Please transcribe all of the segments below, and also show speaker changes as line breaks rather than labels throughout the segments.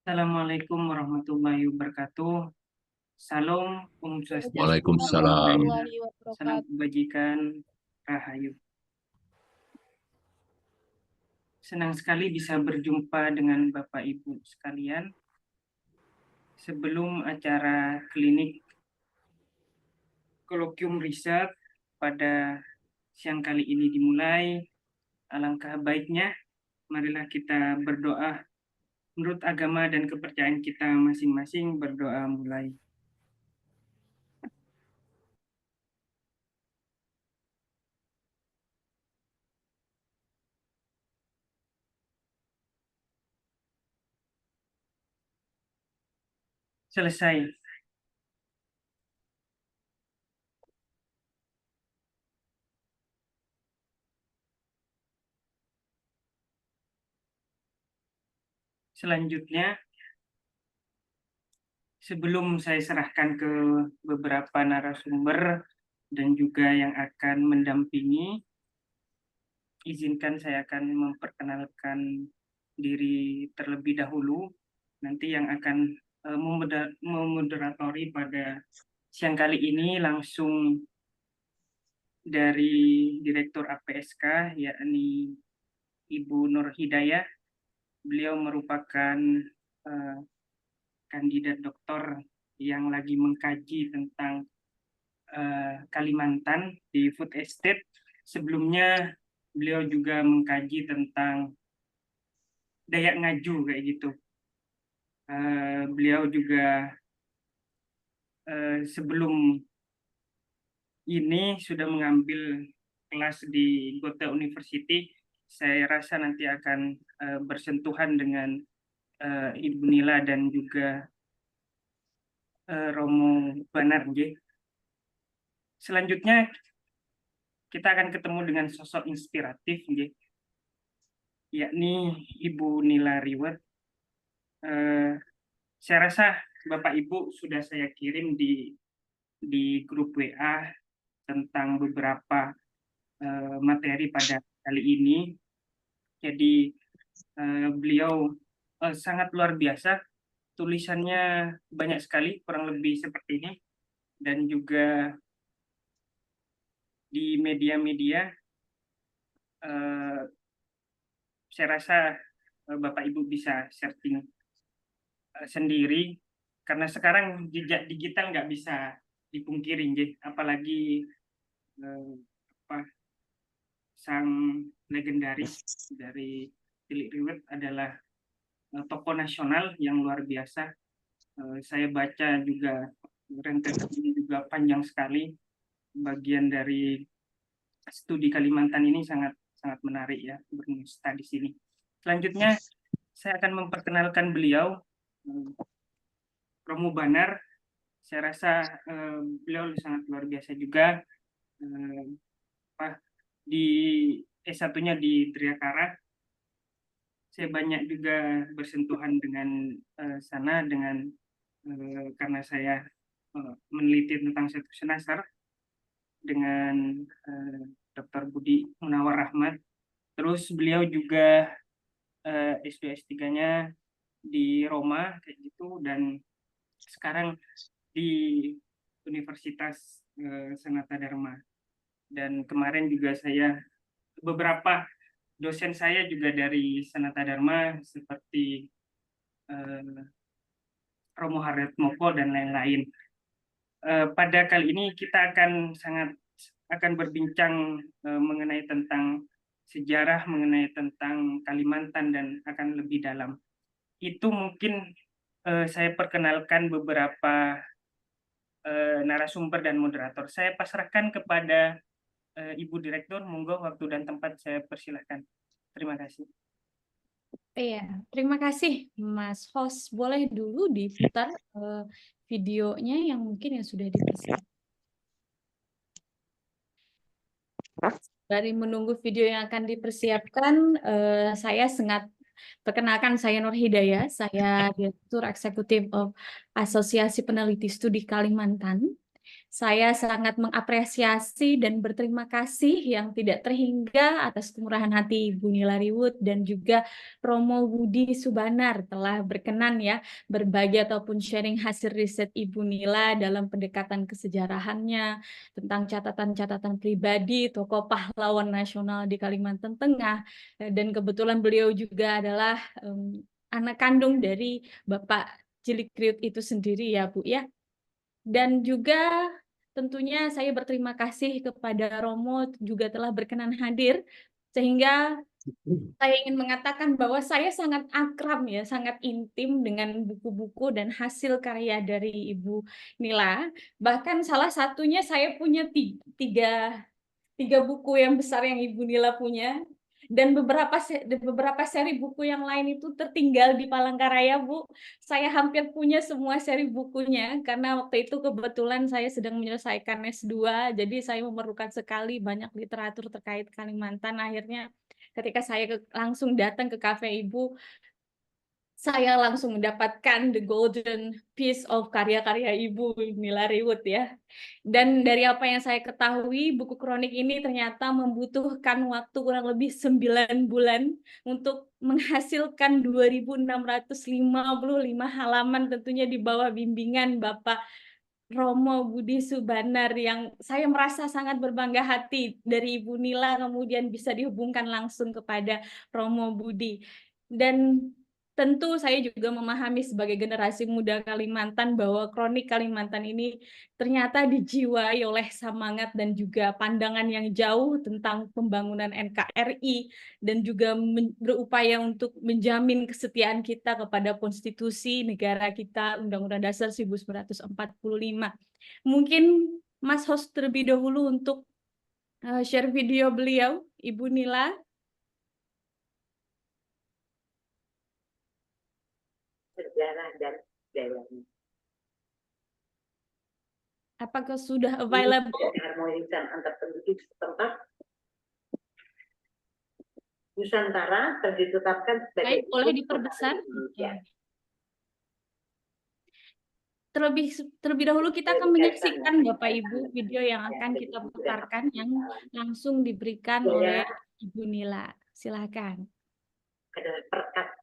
Assalamualaikum warahmatullahi wabarakatuh. Salam, Om Swastiastu, Namo
Waalaikumsalam.
Buddhaya,
Warahmatullahi
salam
wabarakatuh.
kebajikan, Rahayu. Senang sekali bisa berjumpa dengan Bapak Ibu sekalian. Sebelum acara klinik kolokium riset pada siang kali ini dimulai, alangkah baiknya marilah kita berdoa menurut agama dan kepercayaan kita masing-masing. Berdoa mulai. Selesai. Selanjutnya, sebelum saya serahkan ke beberapa narasumber dan juga yang akan mendampingi, izinkan saya akan memperkenalkan diri terlebih dahulu. Nanti yang akan memoderatori pada siang kali ini langsung dari Direktur APSK, yakni Ibu Nur Hidayah. Beliau merupakan kandidat doktor yang lagi mengkaji tentang Kalimantan di food estate. Sebelumnya beliau juga mengkaji tentang Dayak Ngaju kayak gitu. Beliau juga sebelum ini sudah mengambil kelas di Goethe University. Saya rasa nanti akan bersentuhan dengan Ibu Nila dan juga Romo Banar. Selanjutnya kita akan ketemu dengan sosok inspiratif, yakni Ibu Nila Riwet. Saya rasa Bapak Ibu sudah saya kirim di grup WA tentang beberapa materi pada kali ini. Jadi beliau sangat luar biasa, tulisannya banyak sekali, kurang lebih seperti ini, dan juga di media-media saya rasa Bapak Ibu bisa searching sendiri, karena sekarang jejak digital nggak bisa dipungkiri, apalagi sang legendaris dari Cilik Riwet adalah tokoh nasional yang luar biasa. Saya baca juga rentetannya juga panjang sekali. Bagian dari studi Kalimantan ini sangat sangat menarik ya, bernusta di sini. Selanjutnya saya akan memperkenalkan beliau, Romo Banar. Saya rasa beliau sangat luar biasa juga. Di S1-nya di Triakara. Saya banyak juga bersentuhan dengan sana karena saya meneliti tentang Setu Senasar dengan Dr. Budi Munawar Rahmat. Terus beliau juga S2 S3-nya di Roma kayak gitu, dan sekarang di Universitas Sanata Dharma. Dan kemarin juga beberapa dosen saya juga dari Sanata Dharma seperti Romo Haretmoko dan lain-lain. Pada kali ini kita akan berbincang mengenai tentang sejarah, mengenai tentang Kalimantan, dan akan lebih dalam. Itu mungkin saya perkenalkan beberapa narasumber dan moderator. Saya pasrahkan kepada Ibu Direktur, monggo waktu dan tempat saya persilahkan. Terima kasih.
Iya, terima kasih Mas Host. Boleh dulu diputar videonya yang mungkin yang sudah dipersiapkan. Dari menunggu video yang akan dipersiapkan, saya perkenalkan, saya Nur Hidayah, saya Direktur Eksekutif of Asosiasi Peneliti Studi Kalimantan. Saya sangat mengapresiasi dan berterima kasih yang tidak terhingga atas kemurahan hati Ibu Nila Riwut dan juga Romo Budi Subanar telah berkenan ya berbagi ataupun sharing hasil riset Ibu Nila dalam pendekatan kesejarahannya tentang catatan-catatan pribadi tokoh pahlawan nasional di Kalimantan Tengah. Dan kebetulan beliau juga adalah anak kandung dari Bapak Cilik Riwut itu sendiri ya Bu ya. Dan juga tentunya saya berterima kasih kepada Romo juga telah berkenan hadir, sehingga saya ingin mengatakan bahwa saya sangat akrab ya, sangat intim dengan buku-buku dan hasil karya dari Ibu Nila. Bahkan salah satunya saya punya tiga buku yang besar yang Ibu Nila punya. Dan beberapa seri buku yang lain itu tertinggal di Palangkaraya, Bu. Saya hampir punya semua seri bukunya, karena waktu itu kebetulan saya sedang menyelesaikan S2, jadi saya memerlukan sekali banyak literatur terkait Kalimantan. Akhirnya ketika saya langsung datang ke kafe Ibu, saya langsung mendapatkan the golden piece of karya-karya Ibu Nila Riwut ya. Dan dari apa yang saya ketahui, buku kronik ini ternyata membutuhkan waktu kurang lebih 9 bulan untuk menghasilkan 2.655 halaman, tentunya di bawah bimbingan Bapak Romo Budi Subanar, yang saya merasa sangat berbangga hati dari Ibu Nila kemudian bisa dihubungkan langsung kepada Romo Budi. Dan tentu saya juga memahami sebagai generasi muda Kalimantan bahwa kronik Kalimantan ini ternyata dijiwai oleh semangat dan juga pandangan yang jauh tentang pembangunan NKRI dan juga berupaya untuk menjamin kesetiaan kita kepada konstitusi negara kita, Undang-Undang Dasar 1945. Mungkin Mas host terlebih dahulu untuk share video beliau, Ibu Nila.
Sejarah dan budayanya.
Apakah sudah available?
Keharmonisan antar penduduk setempat. Nusantara ditetapkan sebagai
boleh diperbesar. Terlebih dahulu kita akan menyaksikan Bapak Ibu video yang akan kita putarkan yang langsung diberikan oleh Ibu Nila. Silakan.
Adalah perkat.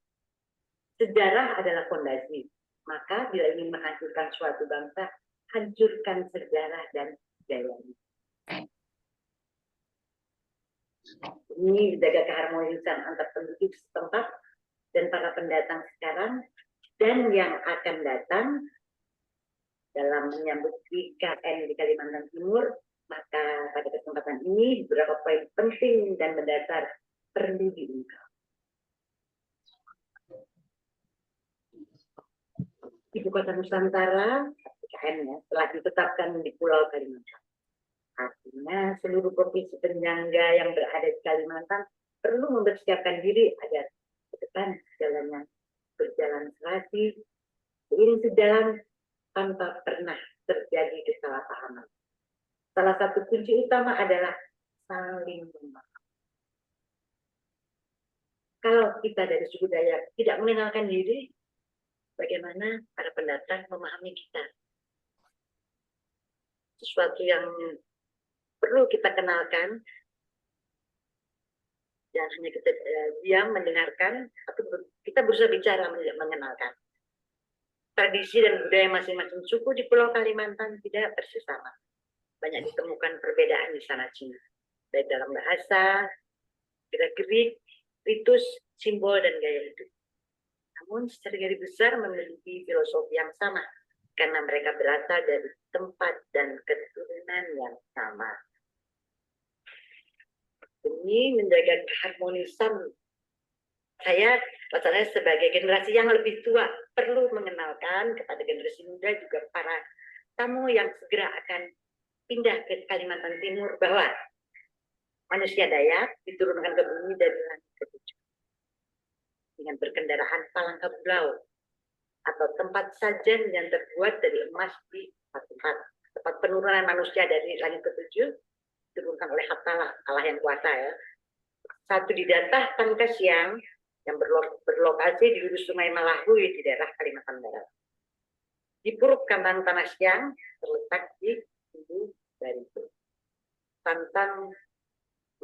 Sejarah adalah fondasi. Maka bila ingin menghancurkan suatu bangsa, hancurkan sejarah dan budayanya. Ini menjaga keharmonisan antar penduduk setempat dan para pendatang sekarang dan yang akan datang dalam menyambut IKN di Kalimantan Timur. Maka pada kesempatan ini beberapa poin penting dan mendasar perlu diungkap. Ibu kota Nusantara, IKN ya, telah ditetapkan di Pulau Kalimantan. Artinya seluruh provinsi penyangga yang berada di Kalimantan perlu mempersiapkan diri agar ke depan segalanya berjalan serasi, seiring sejalan tanpa pernah terjadi kesalahpahaman. Salah satu kunci utama adalah saling memaafkan. Kalau kita dari suku Dayak tidak mengenalkan diri, bagaimana para pendatang memahami kita? Sesuatu yang perlu kita kenalkan, jangan hanya kita diam mendengarkan, tapi kita berusaha bicara mengenalkan. Tradisi dan budaya masing-masing suku di Pulau Kalimantan tidak persis sama. Banyak ditemukan perbedaan di sana sini, baik dalam bahasa, gerak-gerik, ritus, simbol, dan gaya hidup. Namun secara garis besar memiliki filosofi yang sama, karena mereka berasal dari tempat dan keturunan yang sama. Demi menjaga keharmonisan, saya pasalnya sebagai generasi yang lebih tua perlu mengenalkan kepada generasi muda juga para tamu yang segera akan pindah ke Kalimantan Timur bahwa manusia Dayak diturunkan ke bumi dari langit ketujuh dengan berkendaraan palang kabulau atau tempat sajen yang terbuat dari emas di tempat penurunan manusia dari langit ketujuh diturunkan oleh Allah yang kuasa ya. Satu di Datah Pangkasiang yang berlokasi di hulu Sungai Malahui di daerah Kalimantan Barat. Di Puruk Kambang Tanah Siang terletak di itu. Tantang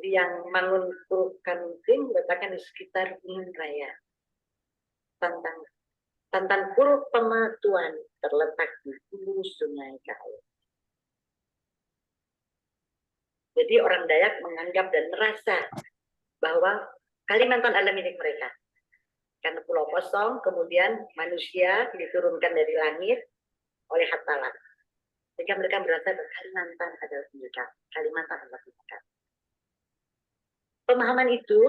yang mengumpulkan tim letakkan di sekitar Gunung Raya. Tantan Puruk Pematuan terletak di hulu Sungai Kaur. Jadi orang Dayak menganggap dan merasa bahwa Kalimantan adalah milik mereka. Karena pulau kosong, kemudian manusia diturunkan dari langit oleh Hatalan. Sehingga mereka merasa bahwa Kalimantan adalah mereka. Kalimantan adalah mereka. Pemahaman itu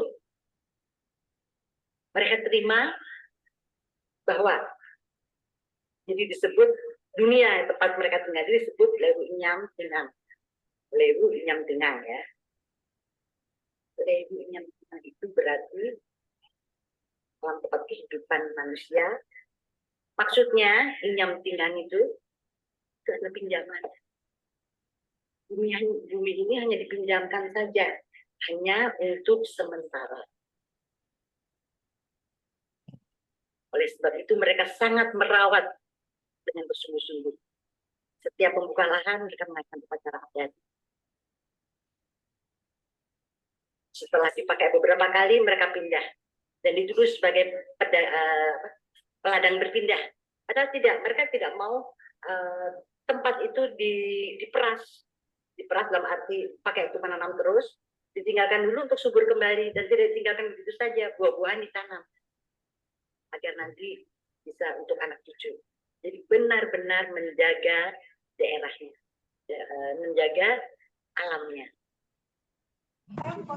mereka terima bahwa jadi disebut dunia tempat mereka tinggal disebut Lewu Inyam Dengang. Lewu Inyam Dengang ya. Lewu Inyam Dengang itu berarti dalam tempat kehidupan manusia. Maksudnya Inyam Dengang itu adalah pinjaman. Bumi ini hanya dipinjamkan saja, hanya untuk sementara. Oleh sebab itu mereka sangat merawat dengan bersungguh-sungguh. Setiap membuka lahan mereka mengadakan upacara adat. Setelah dipakai beberapa kali mereka pindah dan ditulis sebagai peladang berpindah. Padahal tidak, mereka tidak mau tempat itu diperas dalam arti pakai itu menanam terus, ditinggalkan dulu untuk subur kembali dan tidak ditinggalkan begitu saja, buah-buahan ditanam agar nanti bisa untuk anak cucu. Jadi benar-benar menjaga daerahnya, menjaga alamnya.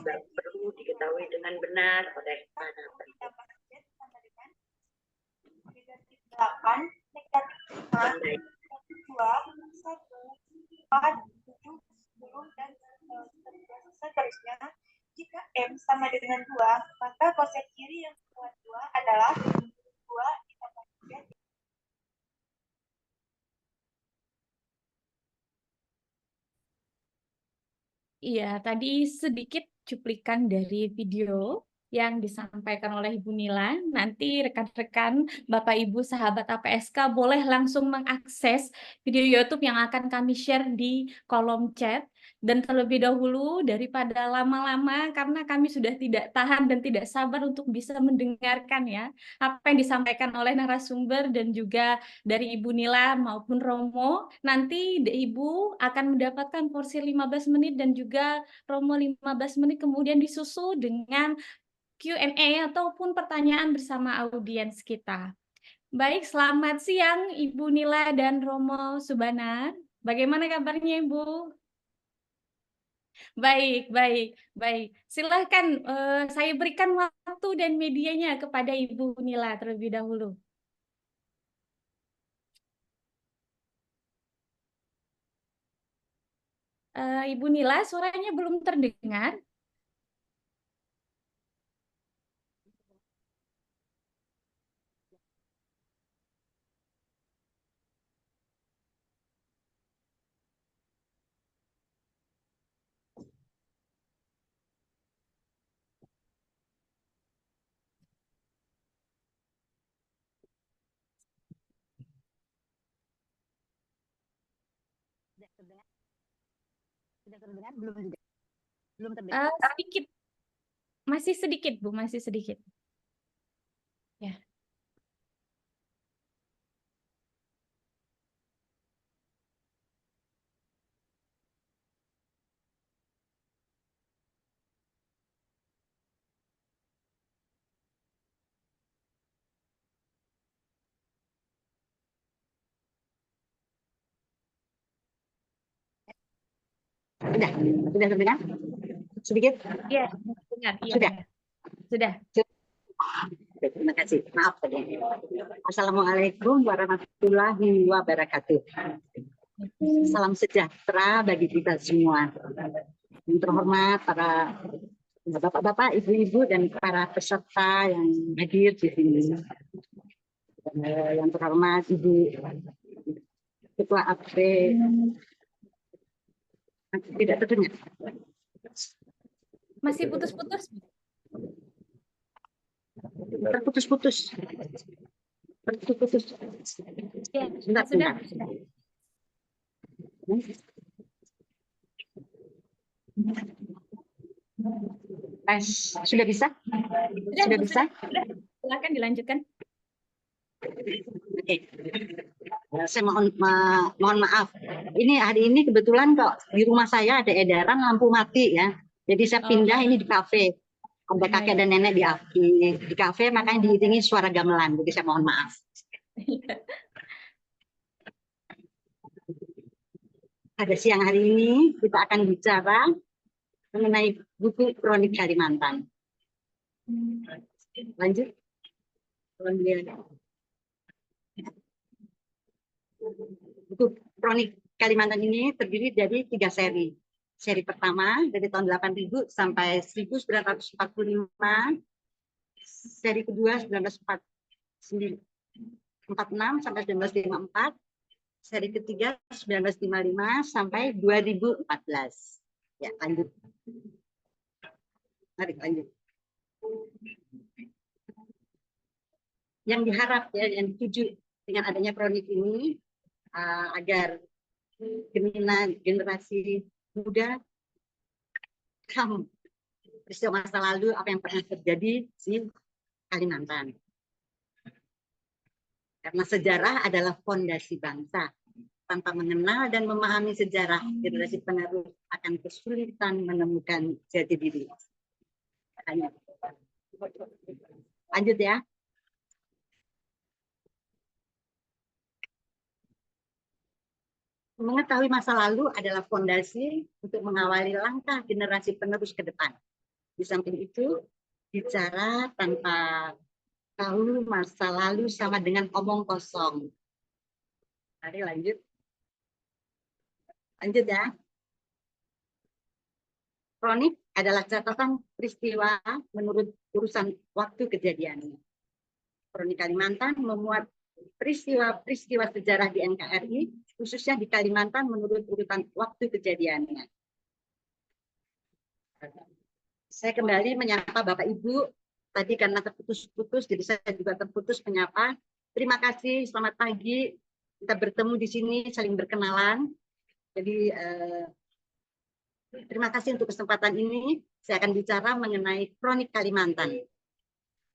Perlu diketahui dengan benar oleh para peneliti.
8, negatif 5, 2, 1, 4, 7, 10, dan seterusnya. Jika M sama dengan 2, maka koset kiri yang berdua 2 adalah 2 ditambah 3.
Iya, tadi sedikit cuplikan dari video yang disampaikan oleh Ibu Nila. Nanti rekan-rekan, Bapak Ibu, sahabat APSK boleh langsung mengakses video YouTube yang akan kami share di kolom chat. Dan terlebih dahulu, daripada lama-lama, karena kami sudah tidak tahan dan tidak sabar untuk bisa mendengarkan ya apa yang disampaikan oleh narasumber dan juga dari Ibu Nila maupun Romo. Nanti Ibu akan mendapatkan porsi 15 menit dan juga Romo 15 menit, kemudian disusul dengan Q&A ataupun pertanyaan bersama audiens kita. Baik, selamat siang Ibu Nila dan Romo Subanar. Bagaimana kabarnya Ibu? Baik, baik, baik. Silahkan saya berikan waktu dan medianya kepada Ibu Nila terlebih dahulu. Ibu Nila, suaranya belum terdengar.
Sudah terdengar? Belum juga. Belum terdengar.
Sedikit. Masih sedikit, Bu, masih sedikit. Ya.
Sudah terdengar? Sedikit?
Iya, dengar. Iya,
Sudah?
Sudah.
Terima kasih. Maaf tadi. Assalamualaikum warahmatullahi wabarakatuh. Salam sejahtera bagi kita semua. Yang terhormat para bapak-bapak, ibu-ibu, dan para peserta yang hadir di sini. Yang terhormat Ibu Ketua AP. Tidak terdengar.
Masih putus-putus.
Terputus-putus. Terputus-putus.
Ya,
Sebentar,
sudah.
sebentar. Sudah bisa? Sudah bisa?
Silakan dilanjutkan.
Oke. Saya mohon maaf. Ini hari ini kebetulan kok di rumah saya ada edaran lampu mati ya. Jadi saya pindah ini di kafe. Ada kakek dan nenek di kafe, makanya diiringi suara gamelan. Jadi saya mohon maaf. Pada siang hari ini kita akan bicara mengenai buku Kronik Kalimantan. Lanjut. Buku Kronik Kalimantan ini terdiri dari 3 seri. Seri pertama dari tahun 8000 sampai 1945. Seri kedua 1946 sampai 1954. Seri ketiga 1955 sampai 2014. Ya, lanjut. Mari lanjut. Yang diharap ya, yang dituju dengan adanya kronik ini agar generasi muda paham peristiwa masa lalu apa yang pernah terjadi di Kalimantan. Karena sejarah adalah fondasi bangsa. Tanpa mengenal dan memahami sejarah, generasi penerus akan kesulitan menemukan jati diri. Lanjut ya. Mengetahui masa lalu adalah fondasi untuk mengawali langkah generasi penerus ke depan. Di samping itu, bicara tanpa tahu masa lalu sama dengan omong kosong. Mari lanjut. Lanjut ya. Kronik adalah catatan peristiwa menurut urusan waktu kejadiannya. Kronik Kalimantan memuat peristiwa-peristiwa sejarah di NKRI, khususnya di Kalimantan menurut urutan waktu kejadiannya. Saya kembali menyapa Bapak Ibu. Tadi karena terputus-putus, jadi saya juga terputus menyapa. Terima kasih, selamat pagi. Kita bertemu di sini, saling berkenalan. Jadi terima kasih untuk kesempatan ini. Saya akan bicara mengenai Kronik Kalimantan.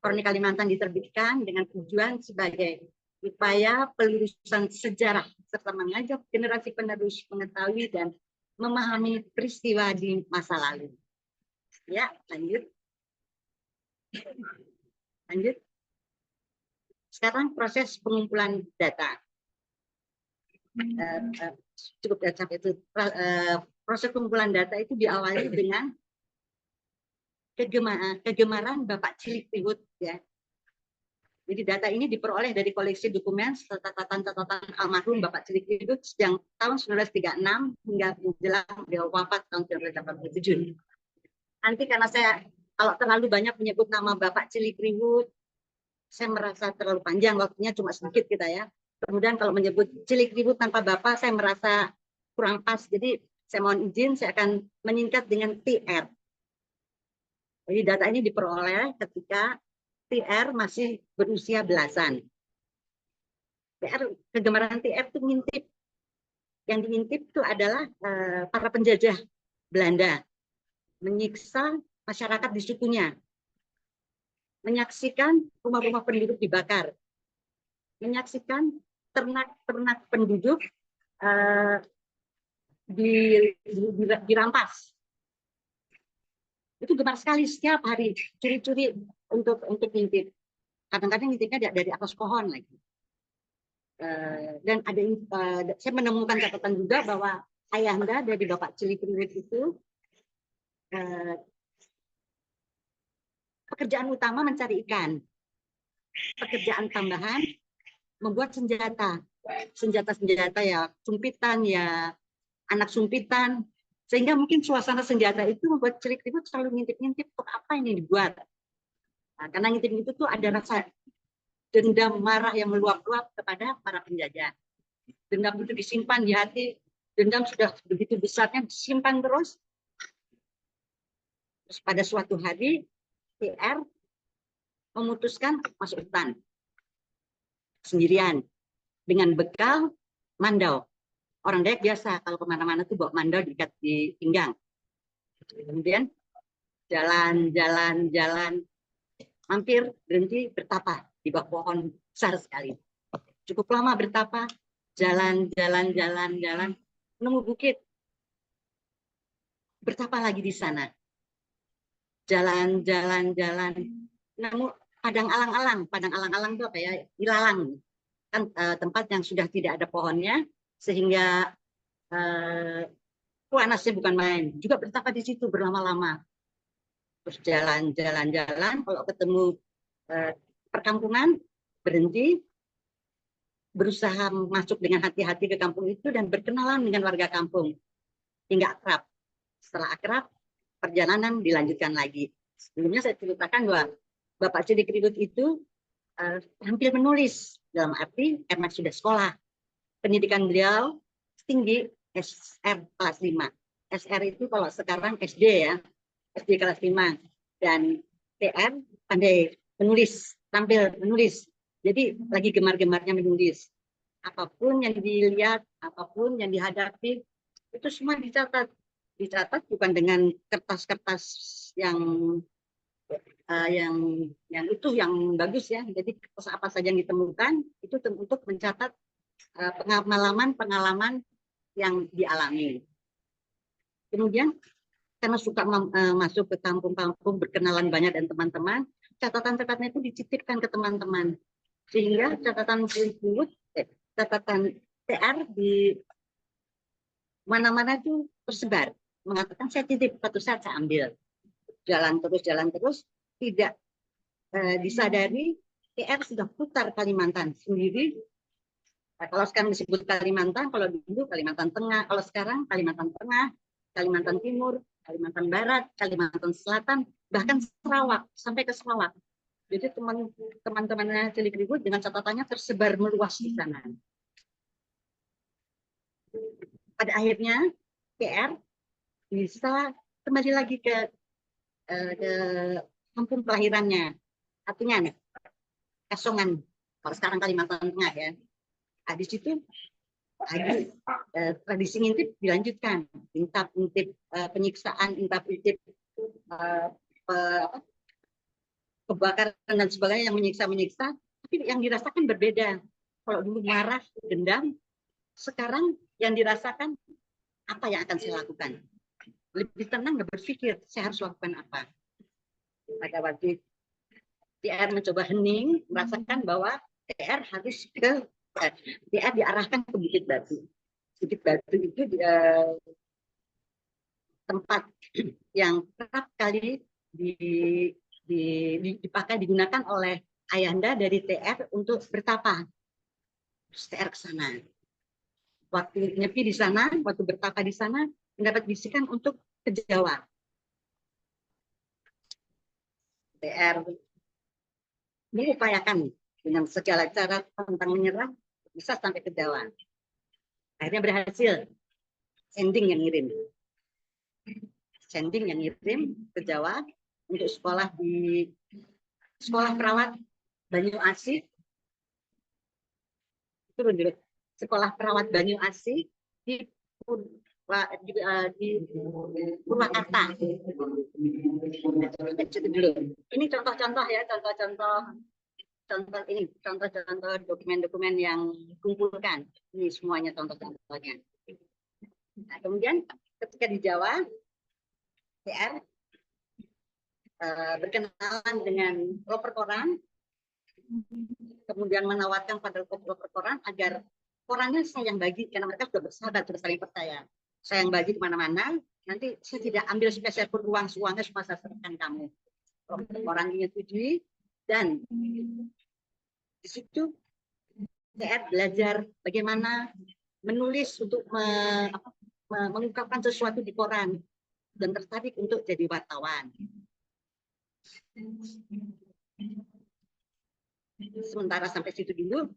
Kronik Kalimantan diterbitkan dengan tujuan sebagai upaya pelurusan sejarah serta mengajak generasi penerus mengetahui dan memahami peristiwa di masa lalu. Ya, lanjut. Lanjut. Sekarang proses pengumpulan data. Cukup sampai itu. Proses pengumpulan data itu diawali dengan kegemaran Bapak Cilik Riwut ya. Jadi data ini diperoleh dari koleksi dokumen serta catatan almarhum Bapak Cilik Riwut sejak tahun 1936 hingga menjelang beliau wafat tahun 1987. Nanti karena saya kalau terlalu banyak menyebut nama Bapak Cilik Riwut, saya merasa terlalu panjang, waktunya cuma sedikit kita ya. Kemudian kalau menyebut Cilik Riwut tanpa Bapak, saya merasa kurang pas. Jadi saya mohon izin, saya akan menyingkat dengan TR. Jadi data ini diperoleh ketika TR masih berusia belasan. Kegemaran TR itu ngintip. Yang diintip itu adalah para penjajah Belanda menyiksa masyarakat di sukunya, menyaksikan rumah-rumah penduduk dibakar, menyaksikan ternak-ternak penduduk dirampas. Itu gemar sekali setiap hari curi-curi untuk ngintip. Kadang-kadang ngintipnya dari atas pohon lagi. Dan ada saya menemukan catatan juga bahwa ayahanda dari Bapak Cilik Riwut itu pekerjaan utama mencari ikan. Pekerjaan tambahan membuat senjata. Senjata-senjata ya, sumpitan ya, anak sumpitan. Sehingga mungkin suasana senjata itu membuat Cilik Riwut selalu ngintip-ngintip untuk apa ini dibuat. Nah, karena ngintip itu tuh ada rasa dendam marah yang meluap-luap kepada para penjajah. Dendam itu disimpan di hati. Dendam sudah begitu besarnya disimpan terus. Terus pada suatu hari TR memutuskan masuk hutan sendirian dengan bekal mandau. Orang Dayak biasa kalau kemana-mana tuh bawa mandau diikat di pinggang. Kemudian jalan, mampir berhenti bertapa di bawah pohon besar sekali. Cukup lama bertapa, jalan, menemu bukit, bertapa lagi di sana. Jalan, nemu padang alang-alang itu apa ya? Ilalang, kan tempat yang sudah tidak ada pohonnya, sehingga panasnya bukan main. Juga bertapa di situ berlama-lama. Terus jalan, kalau ketemu perkampungan, berhenti, berusaha masuk dengan hati-hati ke kampung itu dan berkenalan dengan warga kampung hingga akrab. Setelah akrab, perjalanan dilanjutkan lagi. Sebelumnya saya ceritakan bahwa Bapak Cilik Riwut itu tampil menulis, dalam arti karena sudah sekolah. Pendidikan beliau tinggi, SR kelas 5. SR itu kalau sekarang SD ya, SD kelas 5. Dan TR pandai menulis, tampil menulis. Jadi lagi gemar-gemarnya menulis. Apapun yang dilihat, apapun yang dihadapi, itu semua dicatat. Dicatat bukan dengan kertas-kertas yang yang bagus ya. Jadi kertas apa saja yang ditemukan itu untuk mencatat pengalaman yang dialami. Kemudian karena suka masuk ke kampung-kampung, berkenalan banyak dan teman-teman, catatan-catatannya itu dititipkan ke teman-teman. Sehingga catatan TR di mana-mana itu tersebar. Mengatakan saya titip, satu saat saya ambil. Jalan terus, tidak disadari TR sudah putar Kalimantan sendiri. Kalau sekarang disebut Kalimantan, kalau dulu Kalimantan Tengah, kalau sekarang Kalimantan Tengah, Kalimantan Timur, Kalimantan Barat, Kalimantan Selatan, bahkan Sarawak, sampai ke Sarawak. Jadi teman-temannya Cilik Riwut dengan catatannya tersebar meluas di sana. Pada akhirnya PR bisa kembali lagi ke kampung kelahirannya, artinya Kasongan, kalau sekarang Kalimantan Tengah ya. Di situ tradisi ngintip dilanjutkan, intip penyiksaan, intip kebakaran dan sebagainya yang menyiksa, tapi yang dirasakan berbeda. Kalau dulu marah, dendam, sekarang yang dirasakan apa yang akan saya lakukan. Lebih tenang dan berpikir saya harus lakukan apa. Pada waktu TR mencoba hening, merasakan bahwa TR harus TR diarahkan ke Bukit Batu. Bukit Batu itu tempat yang kerap kali digunakan oleh ayahanda dari TR untuk bertapa. Terus TR ke sana. Waktu nyepi di sana, waktu bertapa di sana, mendapat bisikan untuk ke Jawa. TR mengupayakan dengan segala cara tentang menyerah bisa sampai ke Jawa. Akhirnya berhasil. Sending yang ngirim ke Jawa untuk sekolah di sekolah perawat Banyu Asih. Itu dulu sekolah perawat Banyu Asih di Purwakarta. Ini contoh-contoh ya, contoh-contoh dokumen-dokumen yang dikumpulkan. Ini semuanya contoh-contohnya. Nah, kemudian ketika di Jawa, TR berkenalan dengan loper koran, kemudian menawarkan pada loper koran agar korannya saya yang bagi, karena mereka sudah bersahabat, sudah saling percaya. Saya yang bagi kemana-mana, nanti saya tidak ambil spesial pun uangnya semua saya serahkan kamu. Koran menyetujui, dan di situ TR belajar bagaimana menulis untuk mengungkapkan sesuatu di koran dan tertarik untuk jadi wartawan. Sementara sampai situ dulu,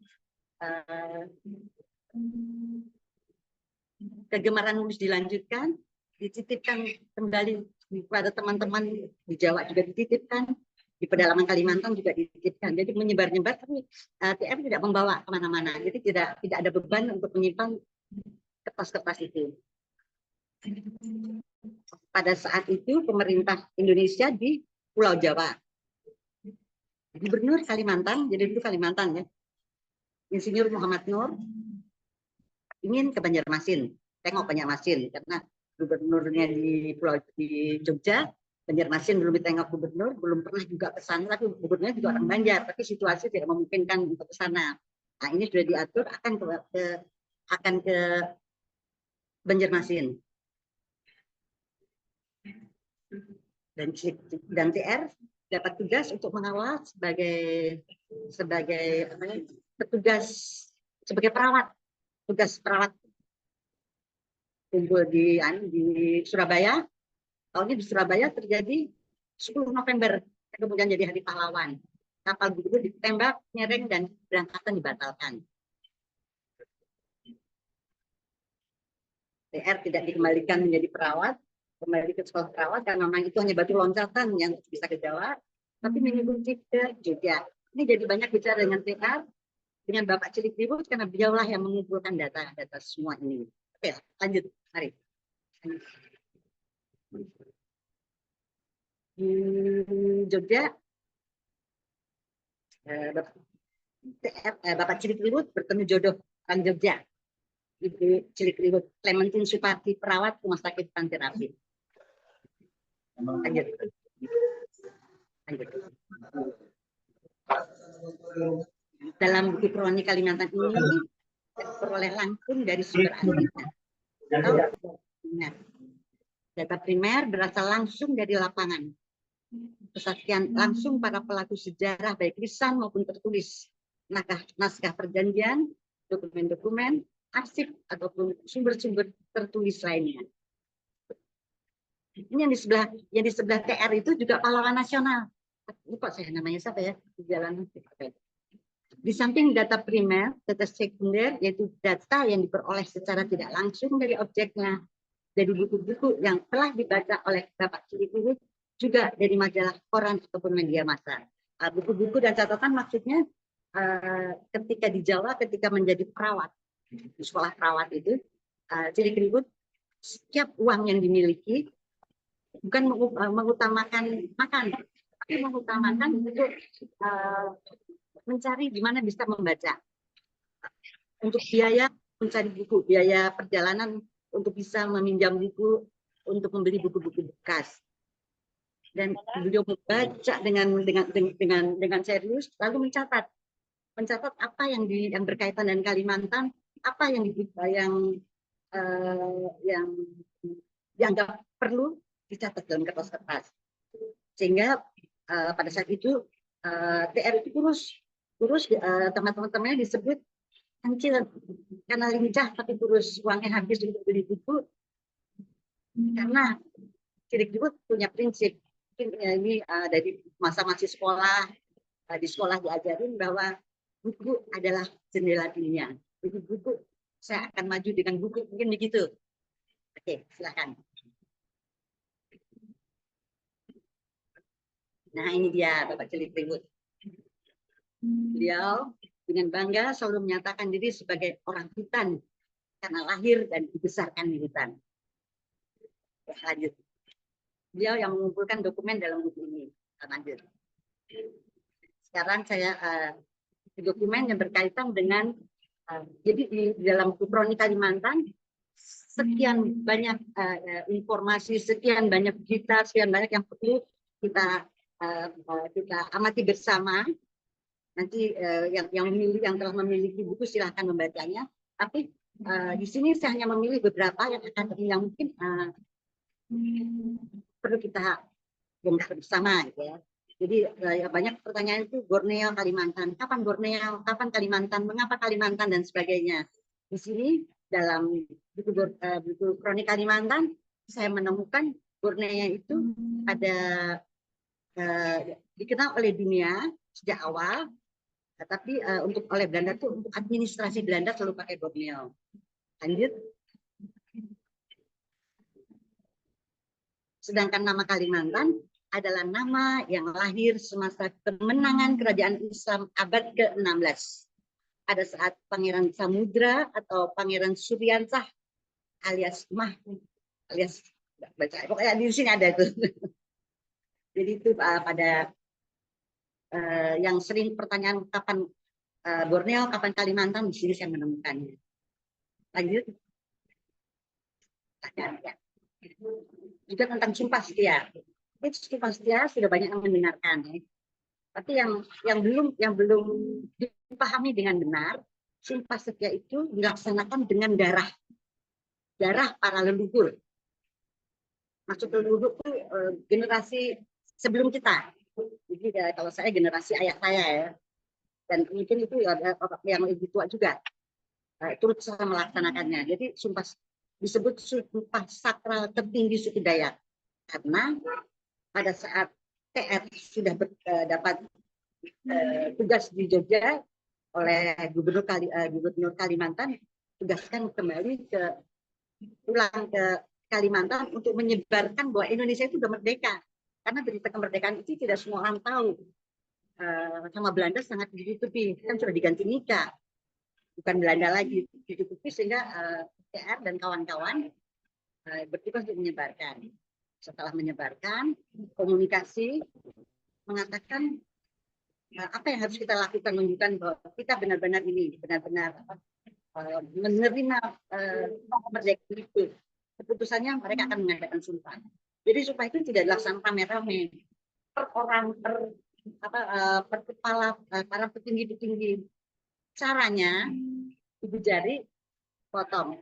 kegemaran nulis dilanjutkan, dititipkan kembali kepada teman-teman di Jawa juga dititipkan, di pedalaman Kalimantan juga dititipkan. Jadi menyebar-nyebar, tapi TR tidak membawa kemana-mana. Jadi tidak ada beban untuk menyimpan kertas-kertas itu. pada saat itu pemerintah Indonesia di Pulau Jawa. Gubernur Kalimantan, jadi itu Kalimantan ya, Insinyur Muhammad Nur ingin ke Banjarmasin, tengok Banjarmasin karena gubernurnya di Pulau di Jogja, Banjarmasin belum ditengok gubernur, belum pernah juga ke sana, tapi gubernurnya juga orang Banjar, tapi situasi tidak memungkinkan untuk ke sana. Nah, ini sudah diatur akan ke Banjarmasin. Dan TR dapat tugas untuk mengawal sebagai petugas, sebagai perawat, tugas perawat kumpul di Surabaya. Tahunnya di Surabaya terjadi 10 November, kemudian jadi Hari Pahlawan. Kapal gubernur ditembak, nyereng, dan berangkatan dibatalkan. TR tidak dikembalikan menjadi perawat, kembali ke sekolah perawat karena memang itu hanya batu loncatan yang bisa ke Jawa, tapi mengikuti ke Jogja. Ini jadi banyak bicara dengan TR, dengan Bapak Cilikriwut karena beliaulah yang mengumpulkan data-data semua ini. Oke, lanjut, mari. Di Jogja, Bapak Cilikriwut bertemu jodoh orang Jogja. Ibu Cilikriwut, Clementine Suparti, perawat Rumah Sakit Panterapi. Lanjut. Dalam buku Kroni Kalimantan ini peroleh langsung dari sumber aslinya. Data primer berasal langsung dari lapangan. Kesaksian langsung para pelaku sejarah baik lisan maupun tertulis, naskah perjanjian, dokumen-dokumen, arsip ataupun sumber-sumber tertulis lainnya. Ini yang di sebelah TR itu juga pahlawan nasional. Lupa saya namanya siapa ya di jalan. Di samping data primer, data sekunder yaitu data yang diperoleh secara tidak langsung dari objeknya, dari buku-buku yang telah dibaca oleh Bapak Cilikriwut, juga dari majalah, koran ataupun media massa. Buku-buku dan catatan maksudnya ketika di Jawa, ketika menjadi perawat di sekolah perawat itu, Cilikriwut setiap uang yang dimiliki bukan mengutamakan makan, tapi mengutamakan untuk mencari di mana bisa membaca. Untuk biaya mencari buku, biaya perjalanan untuk bisa meminjam buku, untuk membeli buku-buku bekas. Dan beliau membaca dengan serius, lalu mencatat apa yang berkaitan dengan Kalimantan, apa yang dianggap perlu dicatat dalam kertas-kertas. Sehingga pada saat itu TR itu kurus, teman-temannya disebut kancil karena lincah tapi kurus, uangnya habis untuk beli buku. Karena Cilikriwut punya prinsip, mungkin ini dari masa masih sekolah, di sekolah diajarin bahwa buku adalah jendela dunia. Buku saya akan maju dengan buku, mungkin begitu. Oke, silakan. Nah, ini dia Bapak Cilikriwut. Beliau dengan bangga selalu menyatakan diri sebagai orang hutan karena lahir dan dibesarkan di hutan. Ya, lanjut. Beliau yang mengumpulkan dokumen dalam buku ini. Lanjut. Sekarang saya dokumen yang berkaitan dengan jadi di dalam buku Kroni Kalimantan sekian banyak informasi, sekian banyak berita, sekian banyak yang perlu kita amati bersama. Nanti yang telah memiliki buku silahkan membacanya. Tapi di sini saya hanya memilih beberapa yang mungkin perlu kita bongkar bersama, gitu ya. Jadi banyak pertanyaan itu Borneo, Kalimantan. Kapan Borneo? Kapan Kalimantan? Mengapa Kalimantan dan sebagainya? Di sini dalam buku Kroni Kalimantan saya menemukan Borneo itu dikenal oleh dunia sejak awal. Tapi untuk oleh Belanda itu untuk administrasi Belanda selalu pakai Borneo. Lanjut. Sedangkan nama Kalimantan adalah nama yang lahir semasa kemenangan kerajaan Islam abad ke-16. Pada saat Pangeran Samudra atau Pangeran Suryansah alias baca pokoknya di sini ada itu. Jadi itu pada yang sering pertanyaan kapan Borneo, kapan Kalimantan, di sini saya menemukannya. Lanjut. Ya. Juga tentang sumpah setia. Sumpah setia sudah banyak yang mendengarkan, ya. Tapi yang belum dipahami dengan benar, sumpah setia itu dilaksanakan dengan darah para leluhur. Maksud leluhur itu generasi sebelum kita. Jadi kalau saya generasi ayah saya ya, dan mungkin itu ada yang lebih tua juga turut saya melaksanakannya. Jadi disebut sumpah sakral tertinggi suku Dayak karena pada saat TR sudah dapat tugas di Jogja oleh Gubernur Kalimantan, tugaskan kembali pulang ke Kalimantan untuk menyebarkan bahwa Indonesia itu sudah merdeka. Karena berita kemerdekaan itu tidak semua orang tahu. Sama Belanda sangat ditutupi, kan sudah diganti nikah, bukan Belanda lagi, ditutupi sehingga TR dan kawan-kawan bertugas untuk menyebarkan. Setelah menyebarkan, komunikasi mengatakan apa yang harus kita lakukan, menunjukkan bahwa kita benar-benar menerima kemerdekaan itu. Keputusannya mereka akan mengadakan sumpah. Jadi sumpah itu tidak dilaksanakan rame-rame, per orang, per kepala, para petinggi-petinggi. Caranya ibu jari potong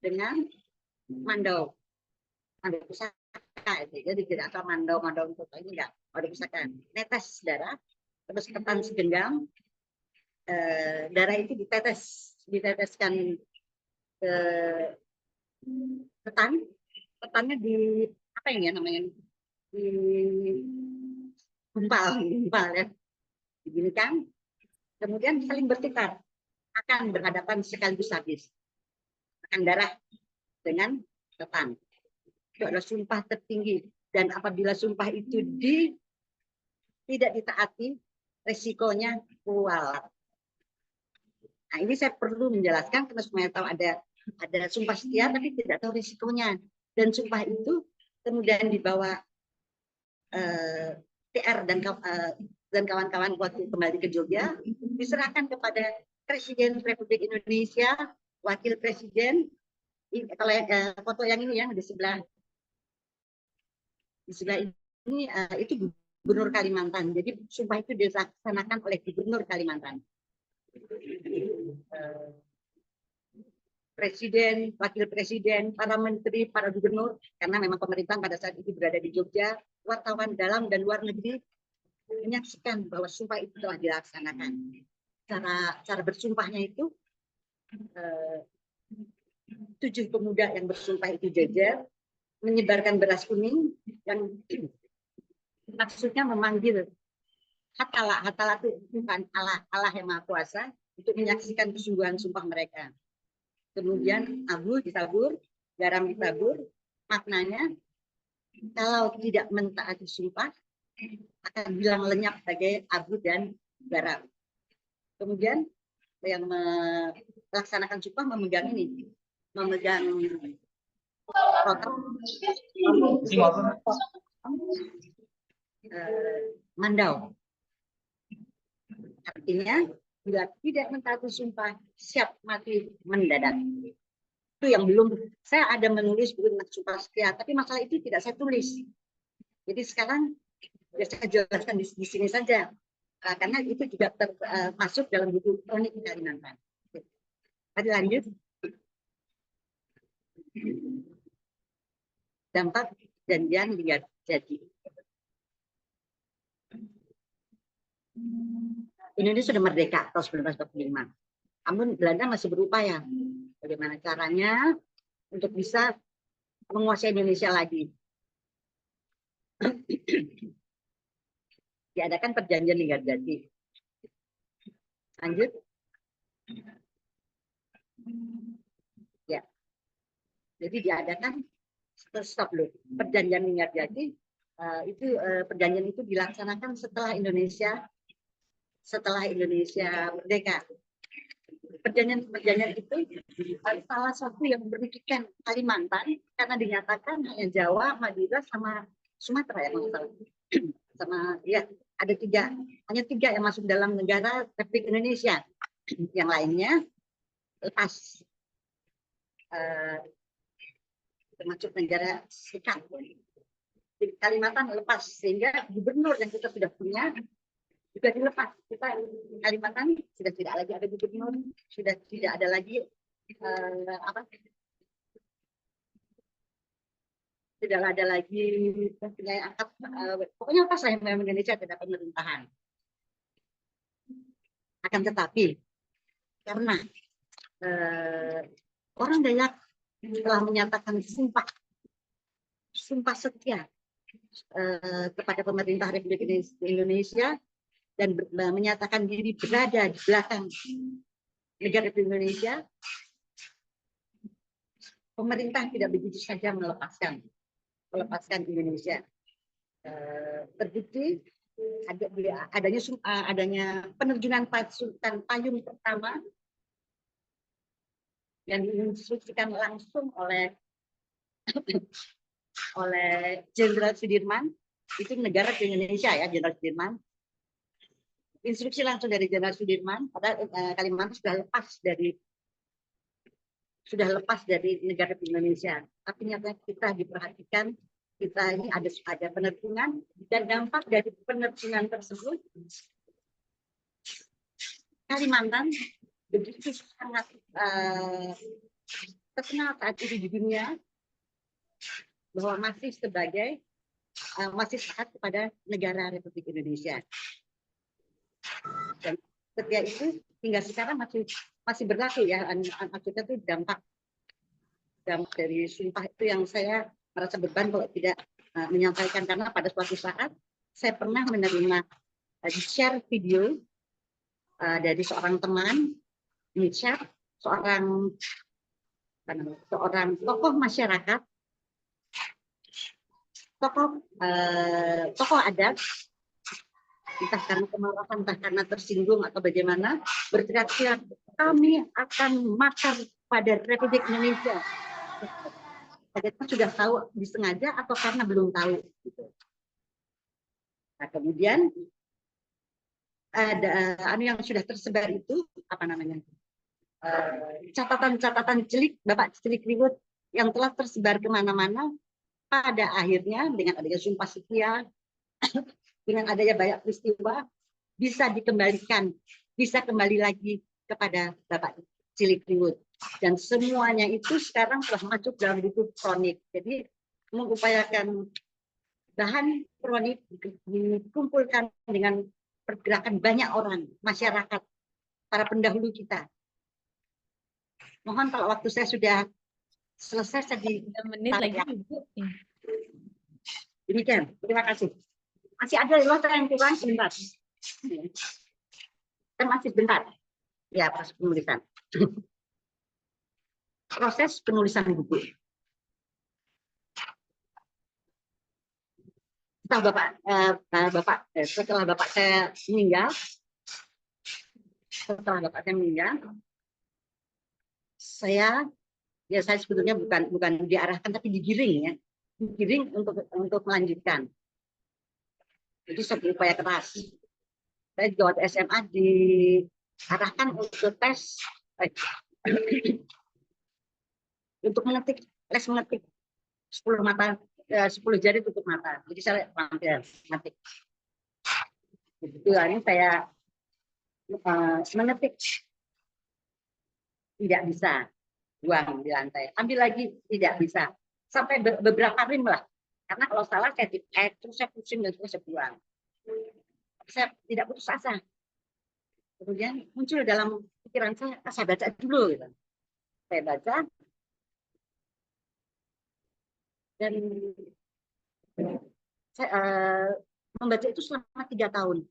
dengan mandau pusaka. Jadi tidak asal mandau untuk ini enggak, mandau pusaka. Netes darah, terus ketan segenggam, darah itu diteteskan ke ketannya di apa ini ya namanya, di gumpal ya, diginikan, kemudian saling bertukar, akan berhadapan sekaligus habis, akan darah dengan ketan. Itu adalah sumpah tertinggi, dan apabila sumpah itu tidak ditaati, resikonya kualat. Nah, ini saya perlu menjelaskan karena semuanya tahu ada sumpah setia tapi tidak tahu risikonya, dan sumpah itu kemudian dibawa TR dan kawan-kawan waktu kembali ke Jogja, diserahkan kepada Presiden Republik Indonesia, Wakil Presiden. Kalau foto yang ini yang di sebelah ini itu Gubernur Kalimantan. Jadi sumpah itu dilaksanakan oleh Gubernur Kalimantan. Presiden, Wakil Presiden, para menteri, para gubernur, karena memang pemerintahan pada saat itu berada di Jogja, wartawan dalam dan luar negeri menyaksikan bahwa sumpah itu telah dilaksanakan. Cara bersumpahnya itu 7 pemuda yang bersumpah itu jajar menyebarkan beras kuning yang maksudnya memanggil Hatala itu bukan Allah yang Maha Kuasa, untuk menyaksikan kesungguhan sumpah mereka. Kemudian abu ditabur, garam ditabur, maknanya kalau tidak mentaati sumpah akan hilang lenyap sebagai abu dan garam. Kemudian yang melaksanakan sumpah memegang mandau. Artinya bila tidak mentaati sumpah siap mati mendadak. Itu yang belum saya ada menulis buku tentang sumpah setia, tapi masalah itu tidak saya tulis. Jadi sekarang saya jelaskan di sini saja, karena itu juga termasuk dalam buku Kronik Kalimantan. Ada lanjut. Dampak janjian lihat jadi. Indonesia sudah merdeka tahun 1945. Namun Belanda masih berupaya bagaimana caranya untuk bisa menguasai Indonesia lagi. Diadakan perjanjian Linggarjati. Lanjut. Ya. Jadi diadakan stop dulu. Perjanjian Linggarjati perjanjian itu dilaksanakan setelah Indonesia merdeka. perjanjian itu salah satu yang merugikan Kalimantan karena dinyatakan hanya Jawa, Madura, sama Sumatera ya kalau salah. Sama ya ada hanya tiga yang masuk dalam negara Republik Indonesia. Yang lainnya lepas, termasuk negara Serikat. Di Kalimantan lepas, sehingga gubernur yang kita sudah punya juga dilepas. Kita Kalimantan sudah tidak lagi ada gubernur, sudah tidak ada lagi tidak ada lagi mempunyai angkat, pokoknya apa saya memang Indonesia tidak pemerintahan. Akan tetapi karena orang Dayak telah menyatakan sumpah setia kepada pemerintah Republik Indonesia dan menyatakan diri berada di belakang negara Republik Indonesia, pemerintah tidak begitu saja melepaskan Indonesia. Terbukti adanya penerjunan pasukan payung pertama yang diinstruksikan langsung oleh Jenderal Sudirman, itu negara di Indonesia ya, Jenderal Sudirman. Instruksi langsung dari Jenderal Sudirman, pada Kalimantan sudah lepas dari negara Indonesia. Tapi nyatanya kita diperhatikan, kita ini ada penerbangan, dan dampak dari penerbangan tersebut Kalimantan begitu sangat terkenal saat ini di dunia bahwa masih taat kepada negara Republik Indonesia. Dan setia itu hingga sekarang masih berlaku ya. Maksudnya itu dampak dari sumpah itu yang saya merasa beban kalau tidak menyampaikan, karena pada suatu saat saya pernah menerima share video dari seorang teman, share seorang tokoh masyarakat, tokoh adat, entah karena kemarahan, entah karena tersinggung atau bagaimana, berteriak-teriak, kami akan makar pada Republik Indonesia. Kita sudah tahu disengaja atau karena belum tahu. Nah, kemudian ada yang sudah tersebar itu catatan-catatan Bapak Cilik Riwut yang telah tersebar kemana-mana. Pada akhirnya dengan adanya sumpah setia, dengan adanya banyak peristiwa, bisa kembali lagi kepada Bapak Cilik Riwut. Dan semuanya itu sekarang telah masuk dalam buku kronik. Jadi mengupayakan bahan kronik dikumpulkan dengan pergerakan banyak orang, masyarakat, para pendahulu kita. Mohon kalau waktu saya sudah selesai, saya
3 menit lagi, Ibu.
Demikian, terima kasih. Masih ada waktu yang kurang sebentar. Masih sebentar. Ya, proses penulisan. Proses penulisan buku. Setelah Bapak saya meninggal, saya sebetulnya bukan diarahkan tapi digiring untuk melanjutkan. Jadi saya berupaya keras. Saya juga waktu SMA diarahkan untuk tes untuk les mengetik 10 jari tutup mata. Jadi saya tampil mengetik. Ini saya mengetik tidak bisa, buang di lantai. Ambil lagi tidak bisa. Sampai beberapa rim lah. Karena kalau salah saya terus saya pusing dan terus saya buang. Saya tidak putus asa. Kemudian muncul dalam pikiran saya baca dulu. Gitu. Saya baca. Dan saya membaca itu selama 3 tahun.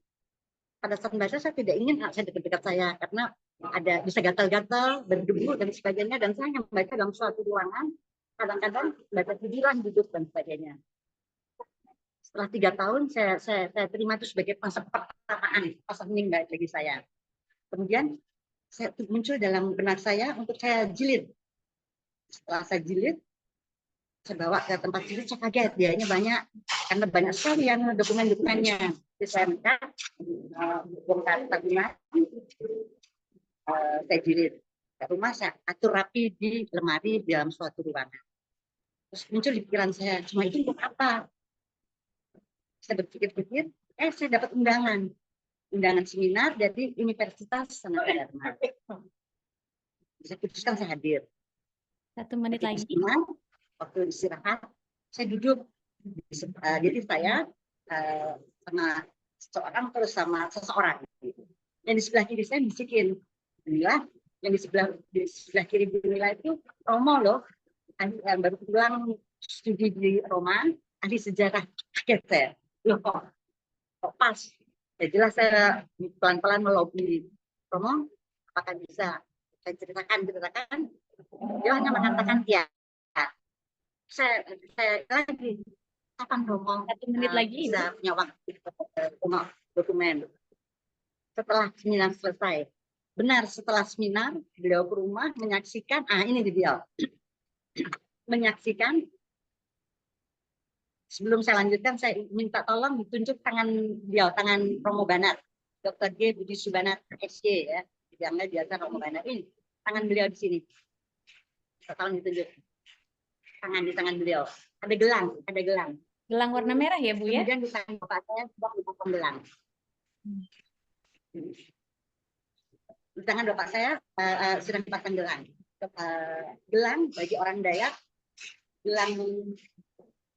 Pada saat membaca saya tidak ingin saya dekat-dekat saya karena bisa gatal-gatal, berdebu dan sebagainya, dan saya hanya membaca dalam suatu ruangan, kadang-kadang baca tiduran, duduk dan sebagainya. Setelah 3 tahun saya terima itu sebagai masa pertamaan, masa hening bagi saya. Kemudian muncul dalam benak saya untuk saya jilid. Setelah saya jilid, saya bawa ke tempat jilid, saya kaget, dianya banyak, karena banyak sekali yang dokumen-dokumennya. Jadi saya minta bongkar tabungan, saya jilid. Ke rumah saya atur rapi di lemari di dalam suatu ruangan. Terus muncul di pikiran saya, cuma itu untuk apa? Saya berpikir-pikir, saya dapat undangan seminar dari Universitas Sanata Dharma. Saya putuskan saya hadir.
1 menit lagi.
Waktu istirahat, saya duduk. Jadi saya sama seseorang terus sama seseorang. Yang di sebelah kiri saya bisikin, inilah yang di sebelah kiri Bunila itu Romo loh, yang baru pulang studi di Roma, ahli sejarah. Kaget saya, loh kok pas? Ya jelas saya pelan-pelan melobi Romo, apakah bisa saya ceritakan, dia hanya mengatakan ya. Saya lagi kapan Romo
1 menit lagi
bisa punya waktu dokumen. Setelah seminar selesai, benar setelah seminar beliau ke rumah menyaksikan, ini dia menyaksikan. Sebelum saya lanjutkan, saya minta tolong ditunjuk tangan beliau, tangan Romo Banat, Dr. G. Budi Subanat, SC ya, bidangnya biasa Romo Banat ini, tangan beliau di sini. Tolong ditunjuk tangan di tangan beliau. Ada gelang.
Gelang warna merah ya Bu ya?
Kemudian di tangan bapak saya sedang dipasang gelang. Di tangan bapak saya sedang dipasang gelang. Gelang bagi orang Dayak, gelang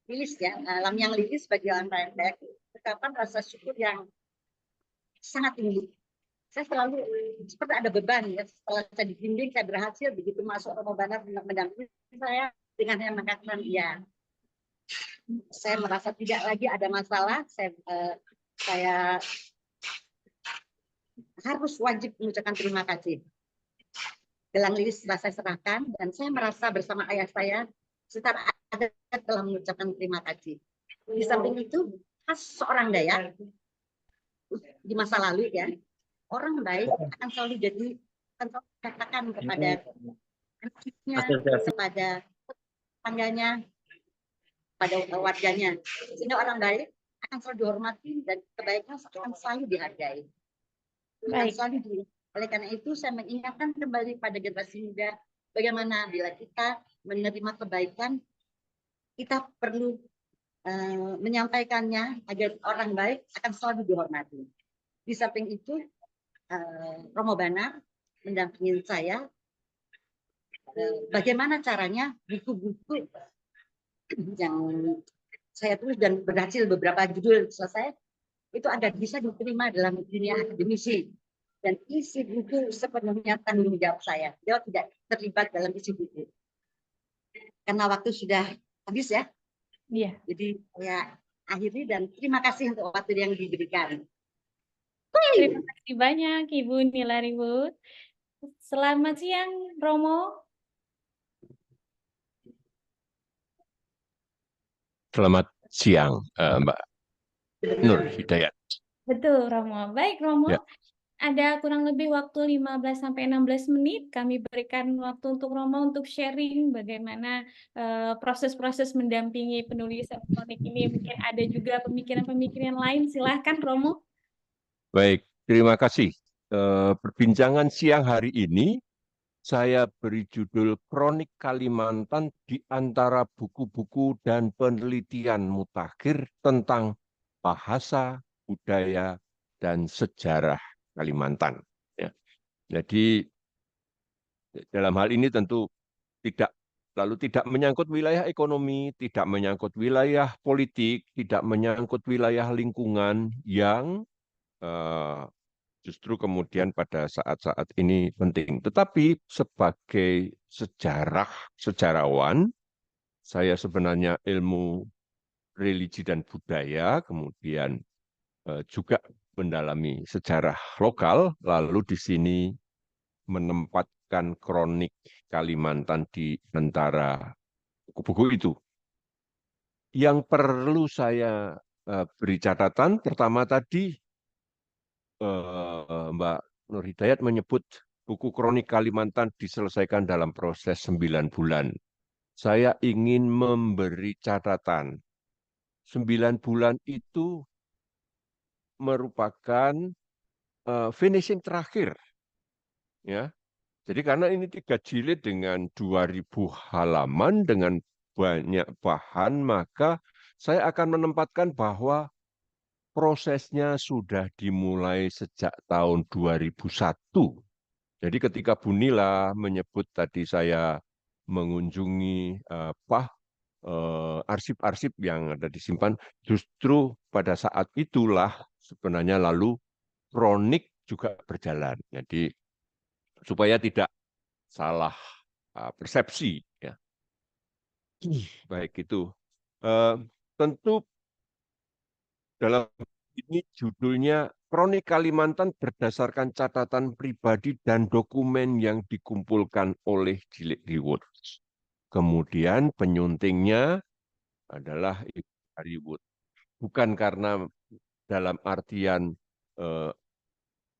lilis ya, lamyang lilis bagi orang Dayak, ungkapan rasa syukur yang sangat tinggi. Saya selalu seperti ada beban ya, setelah saya dibimbing, saya berhasil begitu masuk Romo Banat mendampingi saya dengan yang mengatakan ya. Saya merasa tidak lagi ada masalah, saya harus wajib mengucapkan terima kasih. Gelang lilis telah saya serahkan dan saya merasa bersama ayah saya secara adat telah mengucapkan terima kasih. Di samping itu, khas seorang Dayak di masa lalu ya, orang baik akan selalu katakan kepada anaknya, kepada tetangganya, pada warganya, sehingga orang baik akan selalu dihormati dan kebaikan akan selalu dihargai. Oleh karena itu saya mengingatkan kembali pada generasi muda bagaimana bila kita menerima kebaikan kita perlu menyampaikannya agar orang baik akan selalu dihormati. Di samping itu Romo Banat mendampingi saya bagaimana caranya buku-buku yang saya tulis dan berhasil beberapa judul selesai itu agar bisa diterima dalam dunia akademisi dan isi buku sepenuhnya tanggung jawab saya. Dia tidak terlibat dalam isi buku karena waktu sudah habis ya.
Iya.
Jadi saya akhiri dan terima kasih untuk waktu yang diberikan.
Terima kasih banyak Ibu Nila Riwut. Selamat siang Romo.
Selamat siang, Mbak Nur Hidayat.
Betul, Romo. Baik, Romo.
Ya.
Ada kurang lebih waktu 15-16 menit. Kami berikan waktu untuk Romo untuk sharing bagaimana proses-proses mendampingi penulis elektronik ini. Mungkin ada juga pemikiran-pemikiran lain. Silahkan, Romo.
Baik, terima kasih. Perbincangan siang hari ini saya beri judul Kronik Kalimantan di antara buku-buku dan penelitian mutakhir tentang bahasa, budaya, dan sejarah Kalimantan. Ya. Jadi dalam hal ini tentu tidak menyangkut wilayah ekonomi, tidak menyangkut wilayah politik, tidak menyangkut wilayah lingkungan yang justru kemudian pada saat-saat ini penting. Tetapi sebagai sejarawan, saya sebenarnya ilmu religi dan budaya, kemudian juga mendalami sejarah lokal, lalu di sini menempatkan kronik Kalimantan di antara buku-buku itu. Yang perlu saya beri catatan, pertama tadi Mbak Nur Hidayat menyebut buku Kronik Kalimantan diselesaikan dalam proses 9 bulan. Saya ingin memberi catatan. 9 bulan itu merupakan finishing terakhir. Ya. Jadi karena ini 3 jilid dengan 2000 halaman dengan banyak bahan, maka saya akan menempatkan bahwa prosesnya sudah dimulai sejak tahun 2001. Jadi ketika Bu Nila menyebut tadi saya mengunjungi arsip-arsip yang ada disimpan, justru pada saat itulah sebenarnya lalu kronik juga berjalan. Jadi supaya tidak salah persepsi. Ya. Baik itu. Tentu dalam ini judulnya Kronik Kalimantan berdasarkan catatan pribadi dan dokumen yang dikumpulkan oleh Cilik Riwut. Kemudian penyuntingnya adalah Ibu Riwut. Bukan karena dalam artian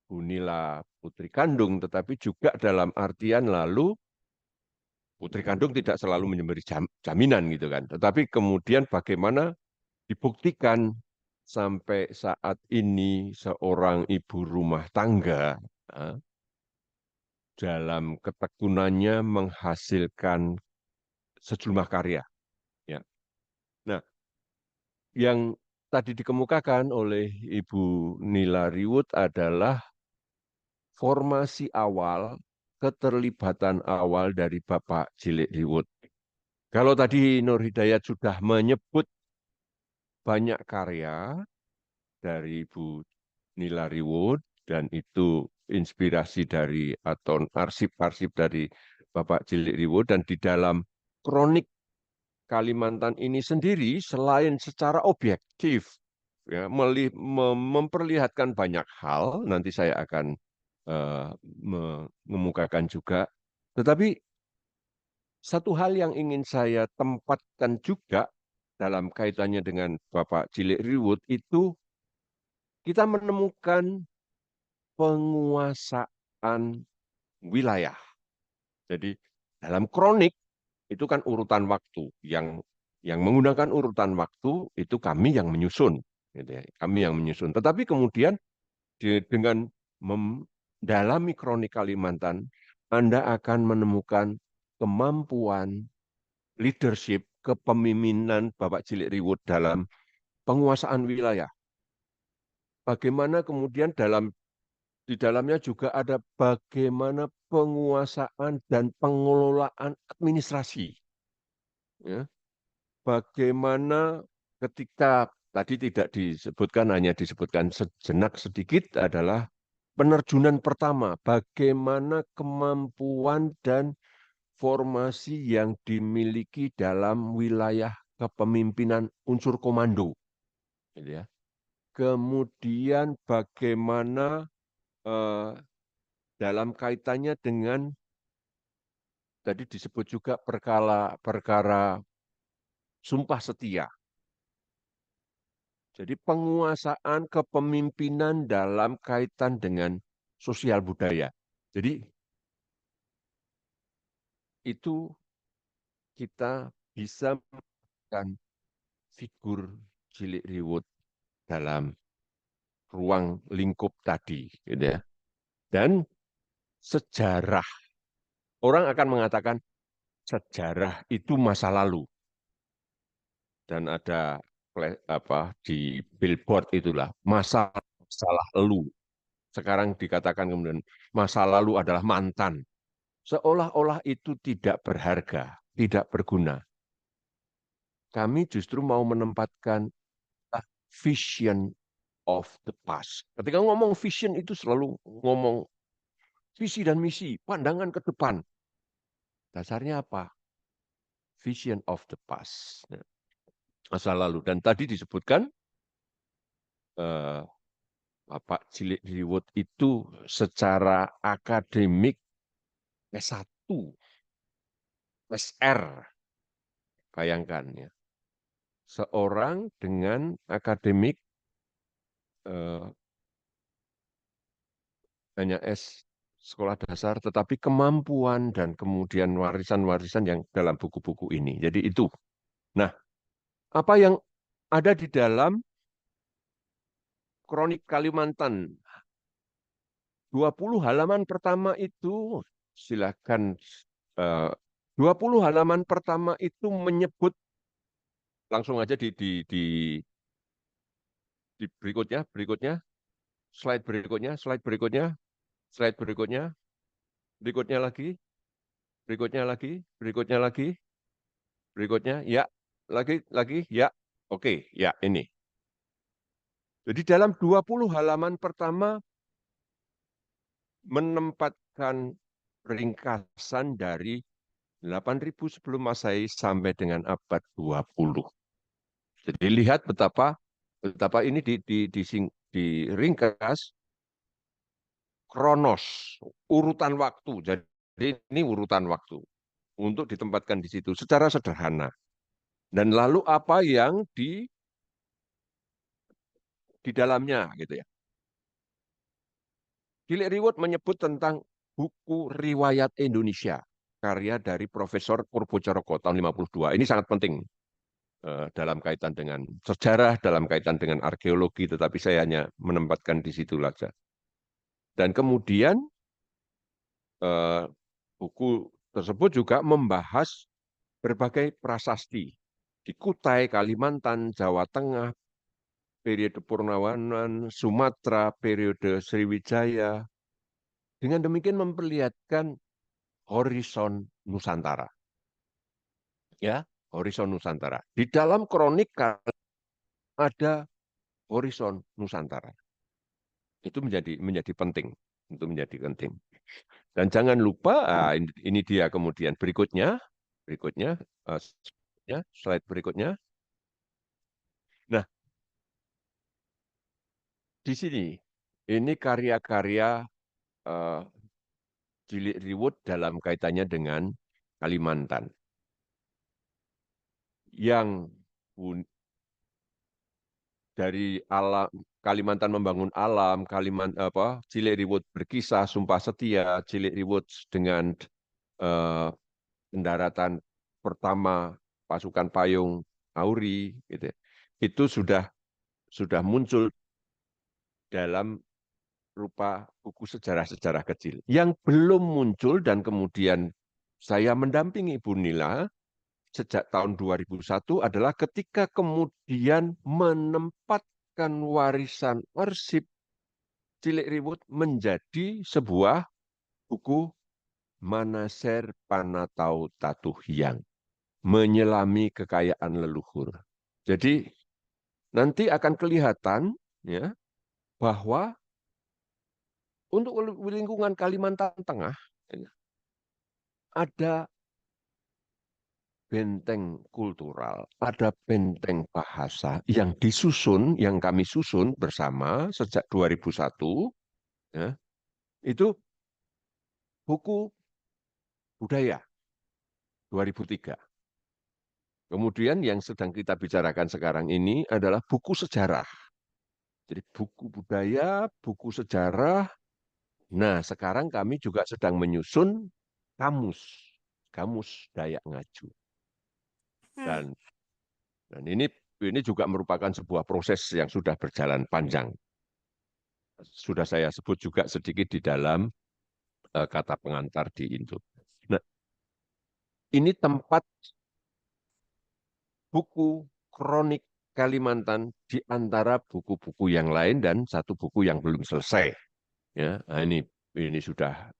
Bu Nila putri kandung, tetapi juga dalam artian lalu putri kandung tidak selalu memberi jaminan gitu kan. Tetapi kemudian bagaimana dibuktikan sampai saat ini seorang ibu rumah tangga dalam ketekunannya menghasilkan sejumlah karya. Ya. Nah, yang tadi dikemukakan oleh Ibu Nila Riwut adalah formasi awal, keterlibatan awal dari Bapak Cilik Riwut. Kalau tadi Nur Hidayat sudah menyebut banyak karya dari Ibu Nila Riwut, dan itu inspirasi dari atau arsip-arsip dari Bapak Cilik Riwut, dan di dalam kronik Kalimantan ini sendiri selain secara objektif ya, memperlihatkan banyak hal, nanti saya akan mengemukakan juga, tetapi satu hal yang ingin saya tempatkan juga dalam kaitannya dengan Bapak Cilik Riwut itu kita menemukan penguasaan wilayah. Jadi dalam kronik itu kan urutan waktu yang menggunakan urutan waktu itu kami yang menyusun, gitu ya. Kami yang menyusun. Tetapi kemudian dengan mendalami kronik Kalimantan, Anda akan menemukan kemampuan leadership, kepemimpinan Bapak Cilik Riwut dalam penguasaan wilayah. Bagaimana kemudian di dalamnya juga ada bagaimana penguasaan dan pengelolaan administrasi. Ya. Bagaimana ketika tadi tidak disebutkan, hanya disebutkan sejenak sedikit adalah penerjunan pertama, bagaimana kemampuan dan formasi yang dimiliki dalam wilayah kepemimpinan unsur komando. Gitu ya. Kemudian bagaimana dalam kaitannya dengan tadi disebut juga perkara sumpah setia. Jadi penguasaan kepemimpinan dalam kaitan dengan sosial budaya. Jadi itu kita bisa menggunakan figur Cilik Riwut dalam ruang lingkup tadi, gitu ya. Dan sejarah, orang akan mengatakan sejarah itu masa lalu. Dan ada di billboard itulah masalah elu. Sekarang dikatakan kemudian masa lalu adalah mantan. Seolah-olah itu tidak berharga, tidak berguna. Kami justru mau menempatkan vision of the past. Ketika ngomong vision itu selalu ngomong visi dan misi, pandangan ke depan. Dasarnya apa? Vision of the past. Masa lalu. Dan tadi disebutkan Bapak Cilik Riwut itu secara akademik S1, SR. Bayangkan ya. Seorang dengan akademik hanya S1 sekolah dasar, tetapi kemampuan dan kemudian warisan-warisan yang dalam buku-buku ini. Jadi itu. Nah, apa yang ada di dalam Kronik Kalimantan 20 halaman pertama itu, silakan 20 halaman pertama itu menyebut, langsung aja di berikutnya, slide berikutnya, berikutnya lagi, ya, lagi, ya, oke, ya ini. Jadi dalam 20 halaman pertama menempatkan ringkasan dari 8.000 sebelum Masehi sampai dengan abad 20. Jadi lihat betapa ini diringkas kronos, urutan waktu. Jadi ini urutan waktu untuk ditempatkan di situ secara sederhana. Dan lalu apa yang di dalamnya gitu ya. Cilik Riwut menyebut tentang buku riwayat Indonesia, karya dari Profesor Purbocaraka tahun 52. Ini sangat penting dalam kaitan dengan sejarah, dalam kaitan dengan arkeologi, tetapi saya hanya menempatkan di situ saja. Dan kemudian buku tersebut juga membahas berbagai prasasti di Kutai, Kalimantan, Jawa Tengah, periode Purnawangan, Sumatera, periode Sriwijaya. Dengan demikian memperlihatkan horizon Nusantara. Ya, horizon Nusantara. Di dalam kronik ada horizon Nusantara. Itu menjadi penting. Itu menjadi penting. Dan jangan lupa, ini dia kemudian berikutnya, slide berikutnya. Nah, di sini, ini karya-karya Cilik Riwut dalam kaitannya dengan Kalimantan. Yang dari alam, Kalimantan membangun alam, Cilik Riwut berkisah, Sumpah Setia, Cilik Riwut dengan pendaratan pertama pasukan payung Auri, gitu. Itu sudah muncul dalam rupa buku sejarah-sejarah kecil. Yang belum muncul dan kemudian saya mendampingi Ibu Nila sejak tahun 2001 adalah ketika kemudian menempatkan warisan arsip Cilik Riwut menjadi sebuah buku Manaser Panatau Tatuhyang, menyelami kekayaan leluhur. Jadi nanti akan kelihatan ya bahwa untuk lingkungan Kalimantan Tengah ada benteng kultural, ada benteng bahasa yang disusun, yang kami susun bersama sejak 2001, ya, itu buku budaya 2003. Kemudian yang sedang kita bicarakan sekarang ini adalah buku sejarah. Jadi buku budaya, buku sejarah. Nah, sekarang kami juga sedang menyusun kamus Dayak Ngaju. Dan ini juga merupakan sebuah proses yang sudah berjalan panjang. Sudah saya sebut juga sedikit di dalam kata pengantar di Indo. Nah, ini tempat buku kronik Kalimantan di antara buku-buku yang lain dan satu buku yang belum selesai. Ya, nah ini sudah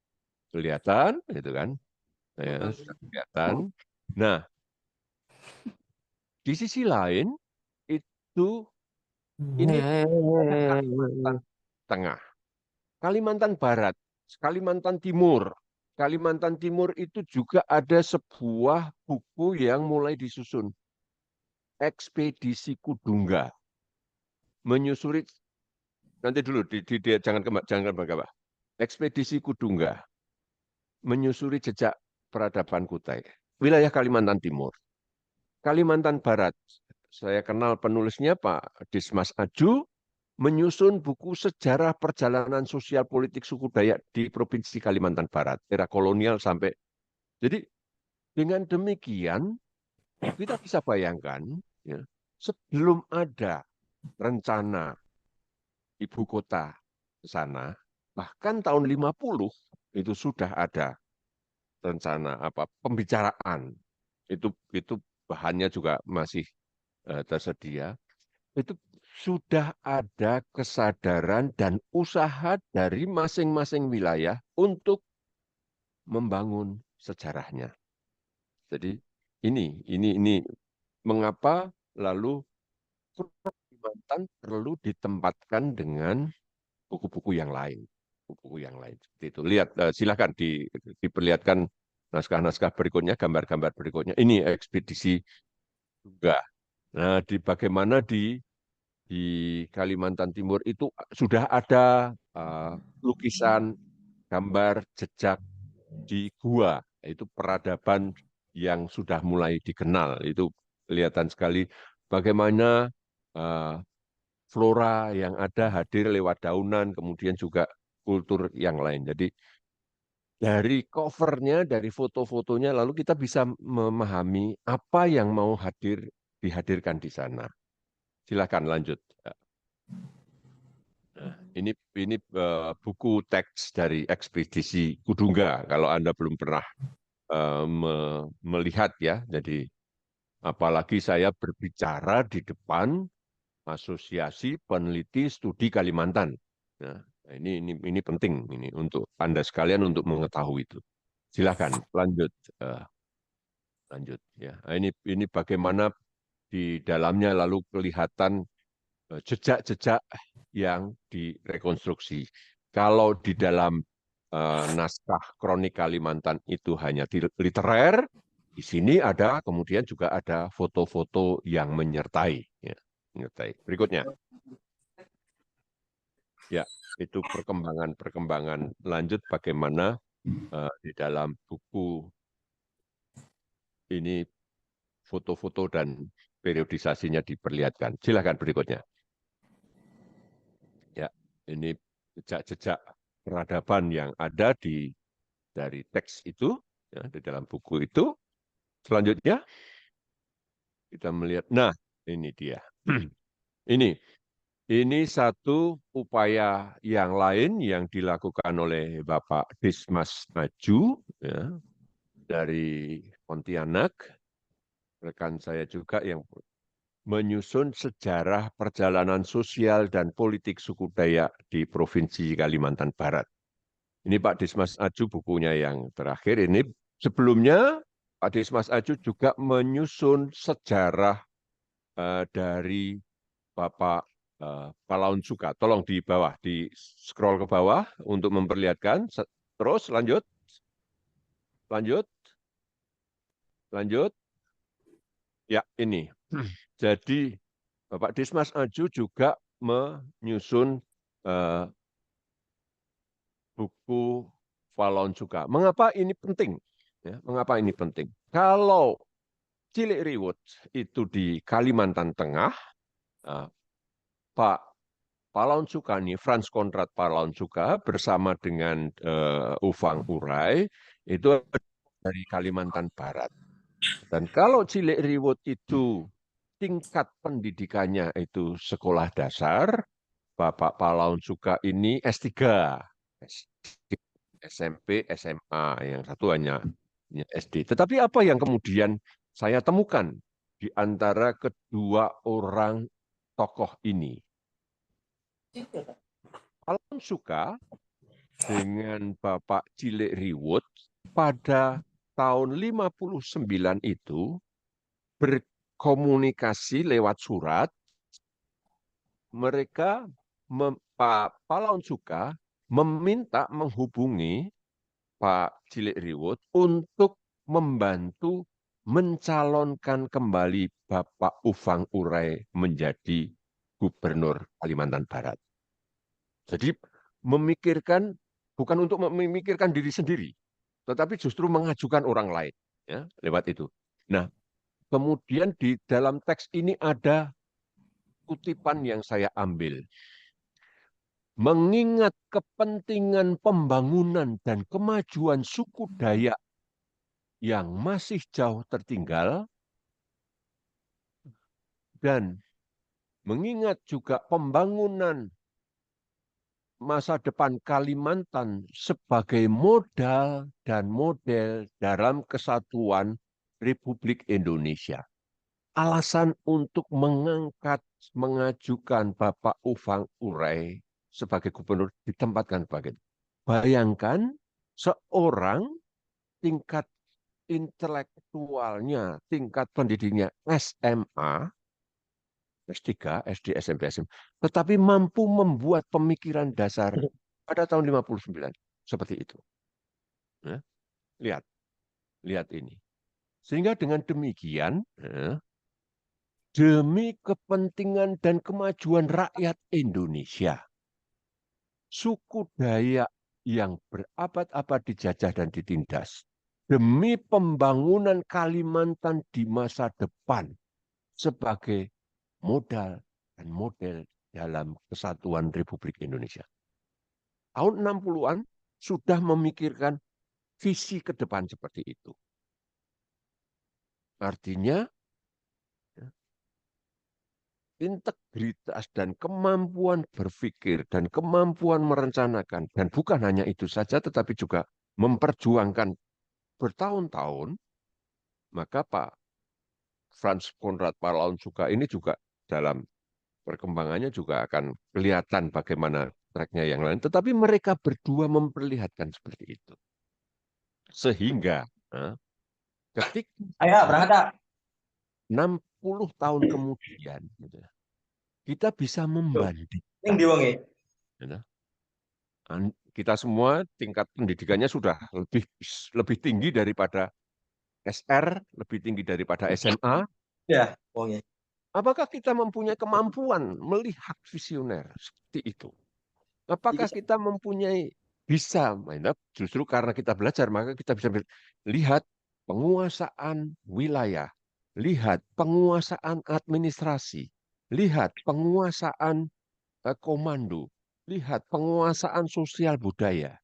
kelihatan, gitu kan? Ya, sudah kelihatan. Nah, di sisi lain itu ini Kalimantan Tengah, Kalimantan Barat, Kalimantan Timur. Kalimantan Timur itu juga ada sebuah buku yang mulai disusun. Ekspedisi Kudungga. Menyusuri, nanti dulu, jangan kemana-mana. Ekspedisi Kudungga. Menyusuri jejak peradaban Kutai. Wilayah Kalimantan Timur. Kalimantan Barat. Saya kenal penulisnya Pak Dismas Aju. menyusun buku sejarah perjalanan sosial politik suku Dayak di Provinsi Kalimantan Barat, era kolonial sampai. Jadi dengan demikian kita bisa bayangkan ya, sebelum ada rencana ibu kota ke sana, bahkan tahun 50 itu sudah ada rencana pembicaraan. Itu bahannya juga masih tersedia. Itu sudah ada kesadaran dan usaha dari masing-masing wilayah untuk membangun sejarahnya. Jadi ini mengapa lalu Kalimantan perlu ditempatkan dengan buku-buku yang lain, buku-buku yang lain. Seperti itu. Lihat, silakan diperlihatkan naskah-naskah berikutnya, gambar-gambar berikutnya. Ini ekspedisi juga. Nah, bagaimana di Kalimantan Timur itu sudah ada lukisan, gambar, jejak di gua. Itu peradaban yang sudah mulai dikenal. Itu kelihatan sekali bagaimana flora yang ada hadir lewat daunan, kemudian juga kultur yang lain. Jadi dari covernya, dari foto-fotonya, lalu kita bisa memahami apa yang mau dihadirkan di sana. Silakan lanjut. Nah, ini buku teks dari ekspedisi Kudungga. Kalau Anda belum pernah melihat ya, jadi apalagi saya berbicara di depan Asosiasi Peneliti Studi Kalimantan. Nah, ini penting ini untuk Anda sekalian untuk mengetahui itu. Silakan lanjut, lanjut ya. Nah, ini bagaimana di dalamnya lalu kelihatan jejak-jejak yang direkonstruksi. Kalau di dalam naskah kronik Kalimantan itu hanya literer, di sini ada kemudian juga ada foto-foto yang menyertai. Ya, menyertai. Berikutnya, ya itu perkembangan lanjut bagaimana di dalam buku ini foto-foto dan periodisasinya diperlihatkan. Silakan berikutnya. Ya, ini jejak-jejak peradaban yang ada dari teks itu, ya, di dalam buku itu. Selanjutnya, kita melihat, nah ini dia. Ini satu upaya yang lain yang dilakukan oleh Bapak Dismas Maju, ya, dari Pontianak, rekan saya juga yang menyusun sejarah perjalanan sosial dan politik suku Dayak di Provinsi Kalimantan Barat. Ini Pak Dismas Aju bukunya yang terakhir. Ini sebelumnya Pak Dismas Aju juga menyusun sejarah dari Bapak Palaun Suka. Tolong di bawah, di scroll ke bawah untuk memperlihatkan. Terus lanjut. Ya, ini. Jadi Bapak Dismas Aju juga menyusun buku Palaun Suka. Mengapa ini penting? Ya, mengapa ini penting? Kalau Cilik Riwut itu di Kalimantan Tengah, Pak Palaun Suka ini, Frans Konrad Palaun Suka bersama dengan Ufang Urai itu dari Kalimantan Barat. Dan kalau Cilik Riwut itu tingkat pendidikannya itu sekolah dasar, Bapak Palaun Suka ini S3, SMP, SMA, yang satu hanya SD. Tetapi apa yang kemudian saya temukan di antara kedua orang tokoh ini? Palaun Suka dengan Bapak Cilik Riwut pada tahun 59 itu berkomunikasi lewat surat. Mereka, Pak Palaun Suka meminta menghubungi Pak Cilik Riwut untuk membantu mencalonkan kembali Bapak Ufang Urai menjadi Gubernur Kalimantan Barat. Jadi memikirkan, bukan untuk memikirkan diri sendiri, tetapi justru mengajukan orang lain, ya, lewat itu. Nah, kemudian di dalam teks ini ada kutipan yang saya ambil. mengingat kepentingan pembangunan dan kemajuan suku Dayak yang masih jauh tertinggal, dan mengingat juga pembangunan masa depan Kalimantan sebagai modal dan model dalam kesatuan Republik Indonesia. Alasan untuk mengajukan Bapak Ufang Urai sebagai gubernur ditempatkan sebagai. Bayangkan seorang tingkat intelektualnya, tingkat pendidiknya SMA, S3, SD, SMP, SMA, tetapi mampu membuat pemikiran dasar pada tahun 59 seperti itu. Nah, lihat ini. Sehingga dengan demikian, demi kepentingan dan kemajuan rakyat Indonesia, suku Dayak yang berabad-abad dijajah dan ditindas, demi pembangunan Kalimantan di masa depan sebagai modal dan model dalam kesatuan Republik Indonesia. Tahun 60-an sudah memikirkan visi ke depan seperti itu. Artinya, integritas dan kemampuan berpikir dan kemampuan merencanakan, dan bukan hanya itu saja, tetapi juga memperjuangkan bertahun-tahun, maka Pak Franz Konrad Palaunsula ini juga dalam perkembangannya juga akan kelihatan bagaimana tracknya yang lain. Tetapi mereka berdua memperlihatkan seperti itu. Sehingga ketika 60 tahun kemudian, kita bisa membandingkan. Kita semua tingkat pendidikannya sudah lebih tinggi daripada SR, lebih tinggi daripada SMA.
Ya,
Apakah kita mempunyai kemampuan melihat visioner seperti itu? Apakah kita mempunyai bisa, justru karena kita belajar, maka kita bisa lihat penguasaan wilayah, lihat penguasaan administrasi, lihat penguasaan komando, lihat penguasaan sosial budaya.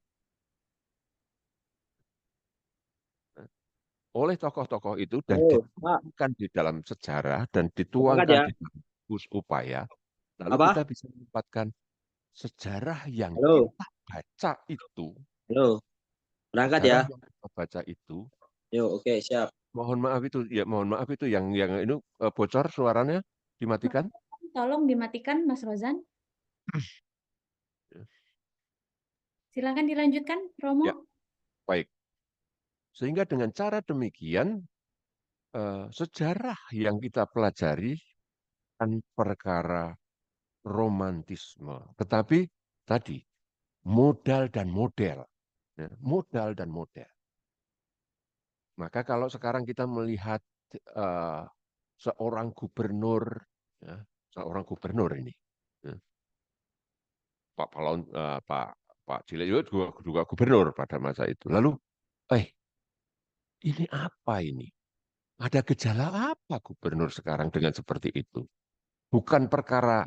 Oleh tokoh-tokoh itu dan dituangkan di dalam sejarah dan dituangkan di dalam upaya, lalu kita bisa mendapatkan sejarah yang kita baca itu.
Berangkat
Sejarah
ya.
yang kita baca itu.
Oke, siap.
Mohon maaf itu yang ini bocor suaranya, dimatikan.
Tolong dimatikan, Mas Rozan. Silakan dilanjutkan, Romo.
Ya, baik. Sehingga dengan cara demikian, sejarah yang kita pelajari kan perkara romantisme. Tetapi tadi, modal dan model. Modal dan model. Maka kalau sekarang kita melihat seorang gubernur, seorang gubernur ini, Pak Cilik juga gubernur pada masa itu. Lalu, ini apa ini? Ada gejala apa gubernur sekarang dengan seperti itu? Bukan perkara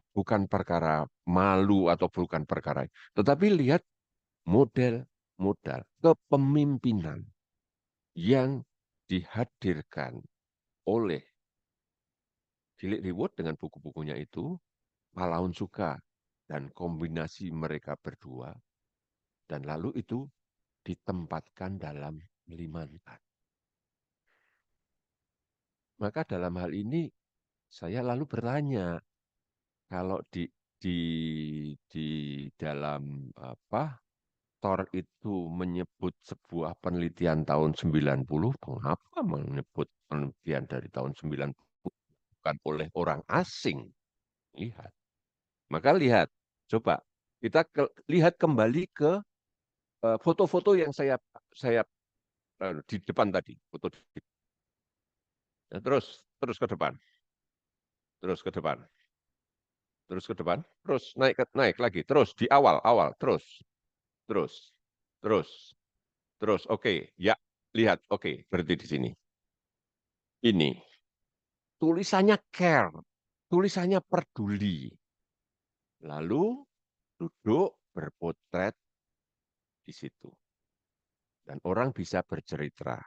malu atau bukan perkara, tetapi lihat modal kepemimpinan yang dihadirkan oleh Cilik Riwut dengan buku-bukunya itu, Palaunsula dan kombinasi mereka berdua, dan lalu itu ditempatkan dalam Kalimantan. Maka dalam hal ini saya lalu bertanya, kalau di dalam TOR itu menyebut sebuah penelitian tahun 90, mengapa menyebut penelitian dari tahun 90 bukan oleh orang asing? Lihat. Maka lihat, coba kita lihat kembali ke foto-foto yang saya di depan tadi, foto. Nah, terus ke depan. Terus ke depan. Terus ke depan, terus naik lagi, terus di awal, terus, oke, ya, lihat, oke, berhenti di sini. Ini, tulisannya care, tulisannya peduli. Lalu duduk berpotret di situ. Dan orang bisa bercerita.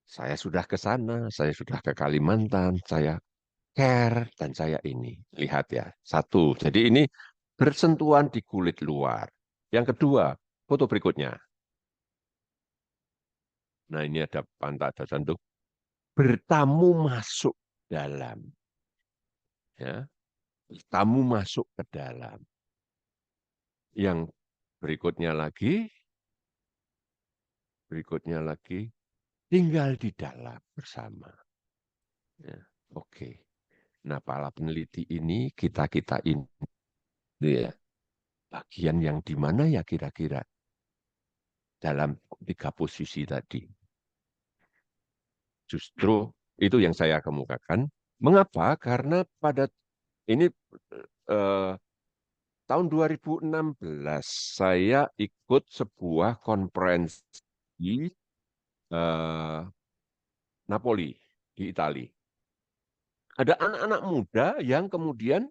Saya sudah ke sana, saya sudah ke Kalimantan, saya care, dan saya ini. Lihat ya, satu. Jadi ini bersentuhan di kulit luar. Yang kedua, foto berikutnya. Nah ini ada pantai, ada cantik. Bertamu masuk dalam. Ya, bertamu masuk ke dalam. Yang berikutnya lagi, tinggal di dalam bersama. Ya, oke. Nah, para peneliti ini, kita ini, ya, bagian yang di mana ya kira-kira dalam 3 posisi tadi. Justru itu yang saya kemukakan. Mengapa? Karena pada ini tahun 2016 saya ikut sebuah konferensi Napoli di Italia. Ada anak-anak muda yang kemudian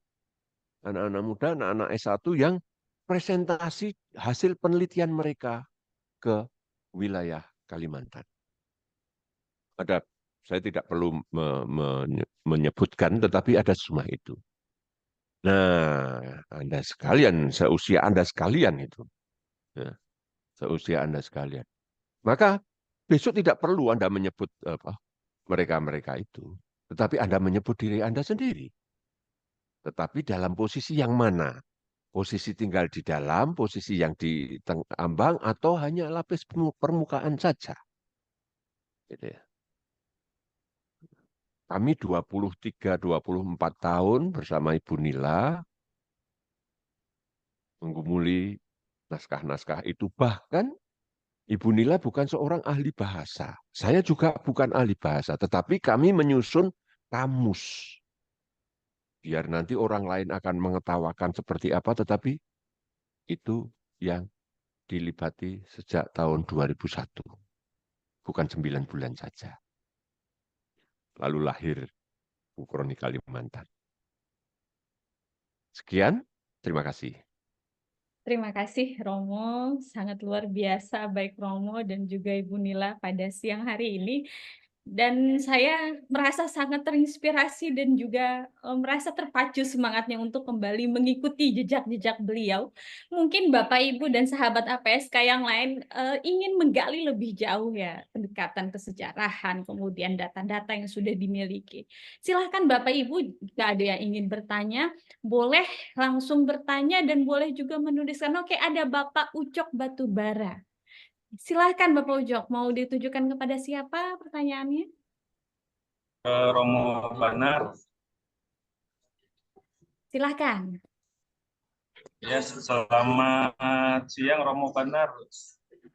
anak-anak S1 yang presentasi hasil penelitian mereka ke wilayah Kalimantan. Saya tidak perlu menyebutkan, tetapi ada semua itu. Nah, Anda sekalian, seusia Anda sekalian itu. Ya, seusia Anda sekalian. Maka besok tidak perlu Anda menyebut mereka-mereka itu. Tetapi Anda menyebut diri Anda sendiri. Tetapi dalam posisi yang mana? Posisi tinggal di dalam, posisi yang di ambang, atau hanya lapis permukaan saja. Gitu ya. Kami 23-24 tahun bersama Ibu Nila menggumuli naskah-naskah itu. Bahkan Ibu Nila bukan seorang ahli bahasa. Saya juga bukan ahli bahasa, tetapi kami menyusun kamus. Biar nanti orang lain akan mengetawakan seperti apa, tetapi itu yang dilibati sejak tahun 2001. Bukan 9 bulan saja. Lalu lahir Bu Kroni Kalimantan. Sekian, terima kasih.
Terima kasih Romo, sangat luar biasa baik Romo dan juga Ibu Nila pada siang hari ini. Dan saya merasa sangat terinspirasi dan juga merasa terpacu semangatnya untuk kembali mengikuti jejak-jejak beliau. Mungkin Bapak, Ibu, dan sahabat APSK yang lain ingin menggali lebih jauh ya pendekatan kesejarahan, kemudian data-data yang sudah dimiliki. Silahkan Bapak, Ibu, jika ada yang ingin bertanya, boleh langsung bertanya dan boleh juga menuliskan. Oke, ada Bapak Ucok Batubara. Silahkan Bapak Ujok, mau ditujukan kepada siapa pertanyaannya?
Romo Banar.
Silahkan.
Ya, selamat siang Romo Banar.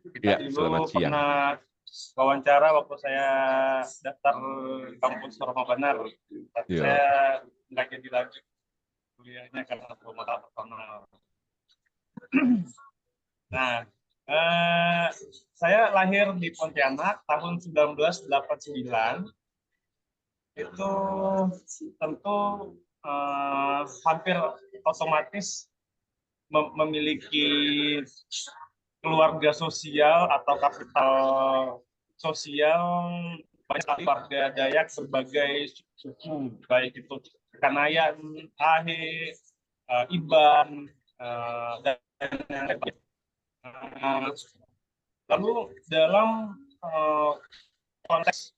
Kita
Ya,
dulu
selamat siang.
pernah wawancara waktu saya daftar kampus Romo Banar. Tapi
Ya.
saya nggak jadi lagi kuliahnya karena masalah personal. Nah, saya lahir di Pontianak tahun 1989. Itu tentu hampir otomatis memiliki keluarga sosial atau kapital sosial banyak sekali warga Dayak berbagai suku, baik itu Kanayan, Ahe, Iban, dan yang lain. Lalu dalam konteks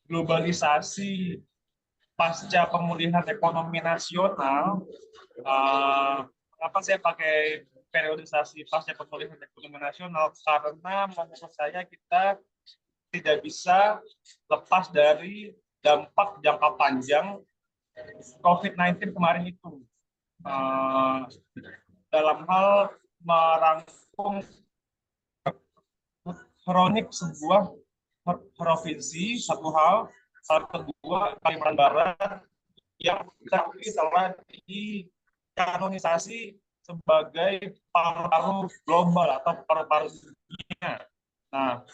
globalisasi pasca pemulihan ekonomi nasional, kenapa saya pakai periodisasi pasca pemulihan ekonomi nasional? Karena menurut saya kita tidak bisa lepas dari dampak jangka panjang COVID-19 kemarin itu. Dalam hal merangkum kronik sebuah provinsi, satu hal kedua Kalimantan Barat yang telah dikanonisasi sebagai paru-paru global atau paru-paru dunia. Nah,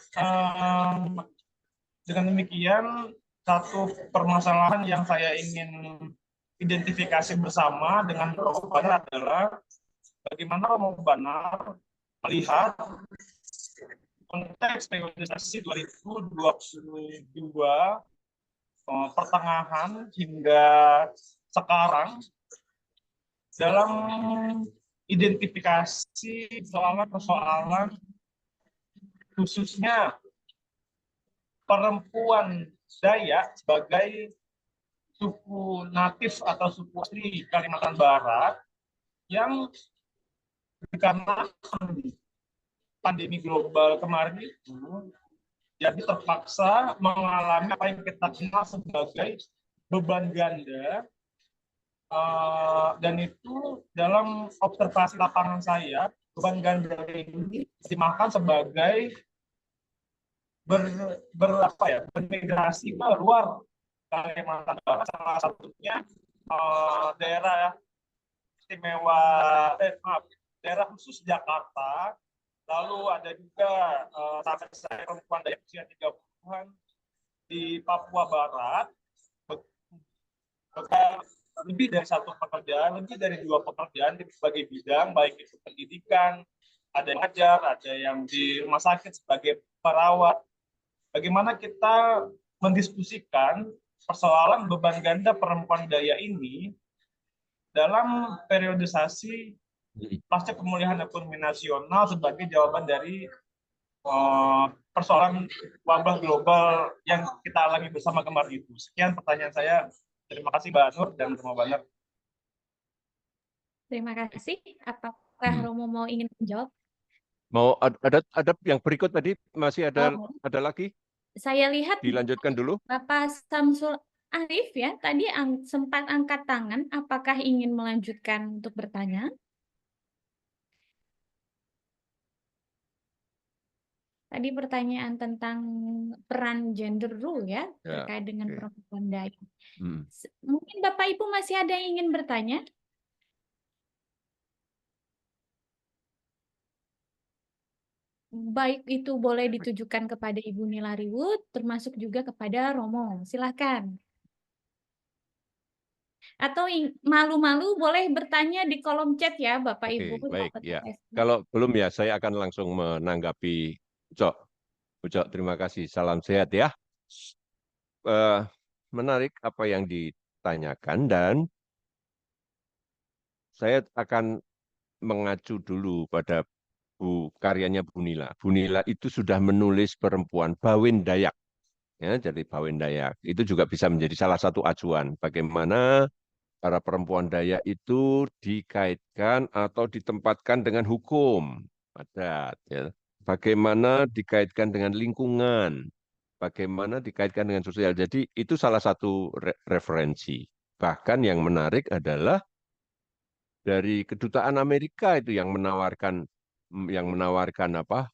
dengan demikian satu permasalahan yang saya ingin identifikasi bersama dengan Romo Banar adalah bagaimana Romo Banar melihat konteks periodisasi 2022 pertengahan hingga sekarang dalam identifikasi persoalan-persoalan khususnya perempuan Dayak sebagai suku natif atau suku asli Kalimantan Barat yang karena pandemi global kemarin itu jadi terpaksa mengalami apa yang kita kenal sebagai beban ganda. Dan itu dalam observasi lapangan saya, beban ganda ini dimakan sebagai bermigrasi ke luar Kalimantan Barat, salah satunya daerah istimewa, daerah khusus Jakarta. Lalu ada juga sahabat saya perempuan Dayak usia 30-an di Papua Barat. Lebih dari satu pekerjaan, lebih dari 2 pekerjaan di berbagai bidang, baik itu pendidikan, ada yang ngajar, ada yang di rumah sakit sebagai perawat. Bagaimana kita mendiskusikan persoalan beban ganda perempuan Dayak ini dalam periodisasi pasca pemulihan ekonomi nasional sebagai jawaban dari persoalan wabah global yang kita alami bersama kemarin itu. Sekian pertanyaan saya. Terima kasih Mbak Nur dan Romo Banar.
Terima kasih. Apakah Romo mau ingin menjawab?
Mau ada yang berikut tadi masih ada lagi?
Saya lihat
Dilanjutkan dulu.
Bapak Samsul Arif ya, tadi sempat angkat tangan. Apakah ingin melanjutkan untuk bertanya? Tadi pertanyaan tentang peran gender role ya, terkait dengan perempuan Dayak. Mungkin Bapak Ibu masih ada yang ingin bertanya? Baik itu boleh ditujukan kepada Ibu Nilariwood, termasuk juga kepada Romo. Silakan. Atau malu-malu boleh bertanya di kolom chat ya, Bapak Ibu.
Baik, ya. Kalau belum ya, saya akan langsung menanggapi Ucok, terima kasih. Salam sehat ya. Menarik apa yang ditanyakan dan saya akan mengacu dulu pada karyanya Bu Nila. Bu Nila itu sudah menulis perempuan Bawin Dayak. Ya, jadi Bawin Dayak. Itu juga bisa menjadi salah satu acuan bagaimana para perempuan Dayak itu dikaitkan atau ditempatkan dengan hukum adat. Ya. Bagaimana dikaitkan dengan lingkungan. Bagaimana dikaitkan dengan sosial. Jadi itu salah satu referensi. Bahkan yang menarik adalah dari kedutaan Amerika itu yang menawarkan apa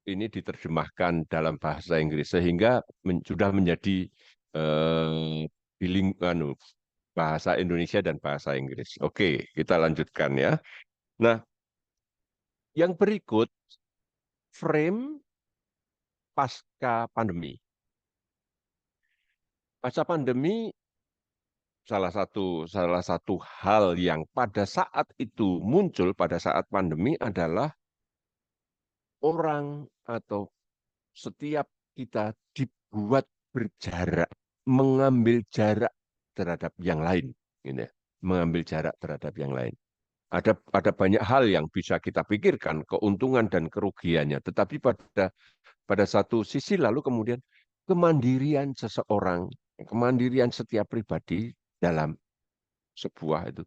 ini diterjemahkan dalam bahasa Inggris sehingga sudah menjadi bahasa Indonesia dan bahasa Inggris. Oke, kita lanjutkan ya. Nah, yang berikut frame pasca pandemi. Pasca pandemi salah satu hal yang pada saat itu muncul pada saat pandemi adalah orang atau setiap kita dibuat berjarak, mengambil jarak terhadap yang lain, gitu ya. Mengambil jarak terhadap yang lain. Ada banyak hal yang bisa kita pikirkan keuntungan dan kerugiannya, tetapi pada satu sisi lalu kemudian kemandirian seseorang, kemandirian setiap pribadi dalam sebuah itu.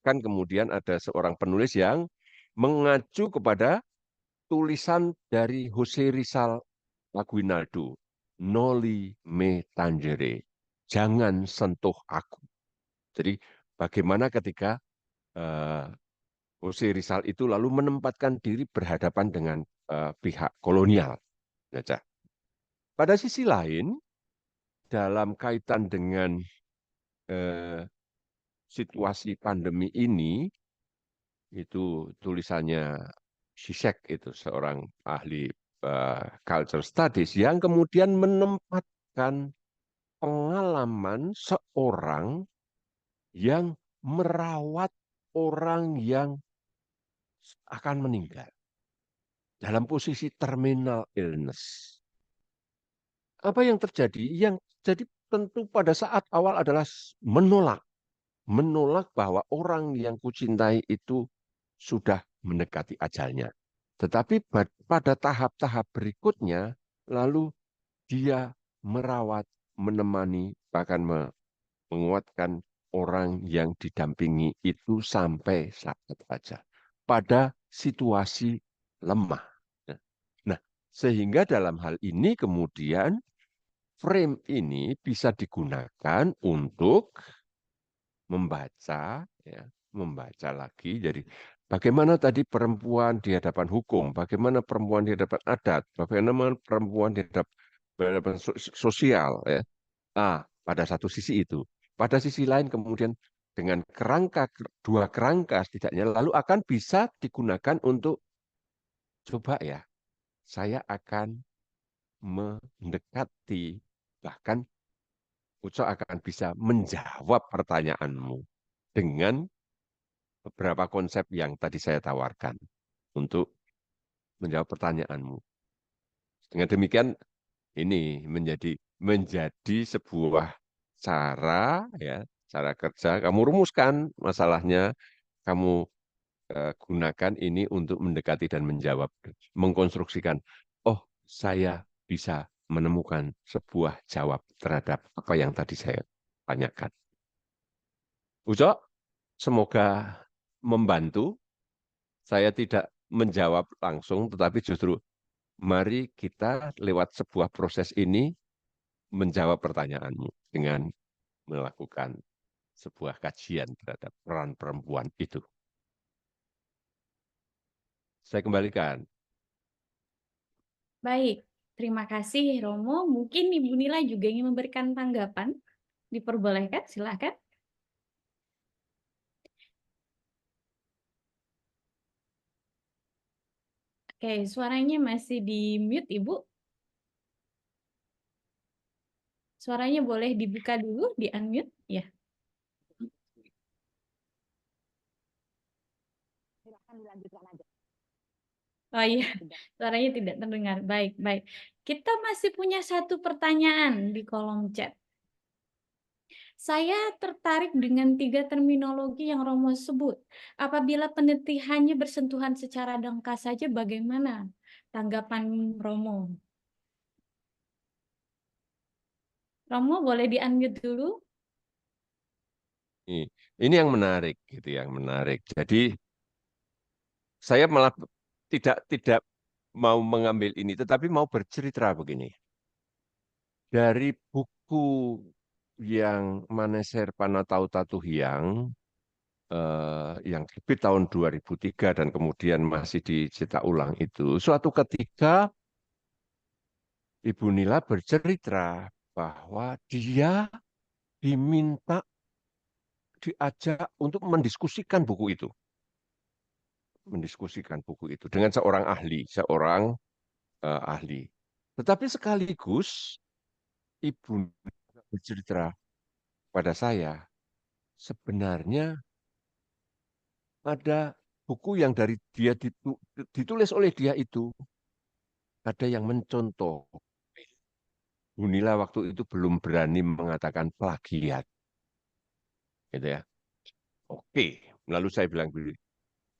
Kan kemudian ada seorang penulis yang mengacu kepada tulisan dari Jose Rizal Aguinaldo, Noli me tangere, jangan sentuh aku. Jadi bagaimana ketika Jose Rizal itu lalu menempatkan diri berhadapan dengan pihak kolonial. Pada sisi lain, dalam kaitan dengan situasi pandemi ini, itu tulisannya Zizek, itu seorang ahli culture studies yang kemudian menempatkan pengalaman seorang yang merawat orang yang akan meninggal dalam posisi terminal illness. Apa yang terjadi? Yang jadi tentu pada saat awal adalah menolak bahwa orang yang kucintai itu sudah mendekati ajalnya. Tetapi pada tahap-tahap berikutnya, lalu dia merawat, menemani, bahkan menguatkan orang yang didampingi itu sampai saat aja pada situasi lemah. Nah, sehingga dalam hal ini kemudian frame ini bisa digunakan untuk membaca, ya, membaca lagi. Jadi bagaimana tadi perempuan di hadapan hukum, bagaimana perempuan di hadapan adat, bagaimana perempuan di hadapan sosial, ya. Pada satu sisi itu. Pada sisi lain kemudian dengan dua kerangka setidaknya lalu akan bisa digunakan untuk coba ya, saya akan mendekati, bahkan Uco akan bisa menjawab pertanyaanmu dengan beberapa konsep yang tadi saya tawarkan untuk menjawab pertanyaanmu. Dengan demikian ini menjadi sebuah cara ya, cara kerja. Kamu rumuskan masalahnya, kamu gunakan ini untuk mendekati dan menjawab, mengkonstruksikan. Oh, saya bisa menemukan sebuah jawab terhadap apa yang tadi saya tanyakan. Uco, semoga membantu. Saya tidak menjawab langsung, tetapi justru mari kita lewat sebuah proses ini menjawab pertanyaanmu dengan melakukan sebuah kajian terhadap peran perempuan itu. Saya kembalikan.
Baik, terima kasih Romo. Mungkin Ibu Nila juga ingin memberikan tanggapan. Diperbolehkan, silakan. Oke, suaranya masih di mute, Ibu. Suaranya boleh dibuka dulu, di unmute, ya.
Silakan dilanjutkan aja.
Oh iya, suaranya tidak terdengar. Baik, baik. Kita masih punya satu pertanyaan di kolom chat. Saya tertarik dengan 3 terminologi yang Romo sebut. Apabila peneliti hanya bersentuhan secara dangkal saja, bagaimana tanggapan Romo? Romo boleh di-unmute dulu?
Ini yang menarik, gitu, yang menarik. Jadi saya malah tidak mau mengambil ini, tetapi mau bercerita begini. Dari buku yang Maneser Panatau Tatuhyang, yang terbit tahun 2003 dan kemudian masih dicetak ulang itu, suatu ketika Ibu Nila bercerita bahwa dia diajak untuk mendiskusikan buku itu. Mendiskusikan buku itu dengan seorang ahli. Tetapi sekaligus Ibu bercerita pada saya, sebenarnya ada buku yang dari dia ditulis oleh dia itu, ada yang mencontoh. Bu Nila waktu itu belum berani mengatakan plagiat. Gitu ya. Oke, lalu saya bilang,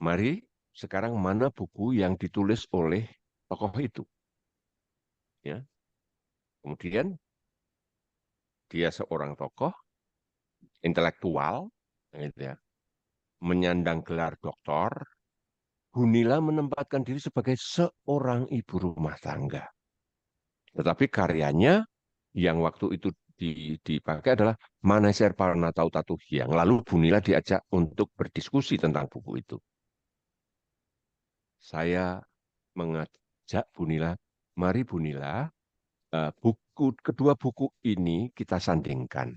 mari sekarang mana buku yang ditulis oleh tokoh itu. Ya. Kemudian dia seorang tokoh intelektual, gitu ya, menyandang gelar doktor. Bu Nila menempatkan diri sebagai seorang ibu rumah tangga. Tetapi karyanya yang waktu itu dipakai adalah Maneser Panatau Tatuhyang. Lalu Bu Nila diajak untuk berdiskusi tentang buku itu. Saya mengajak Bu Nila, mari Bu Nila, kedua buku ini kita sandingkan.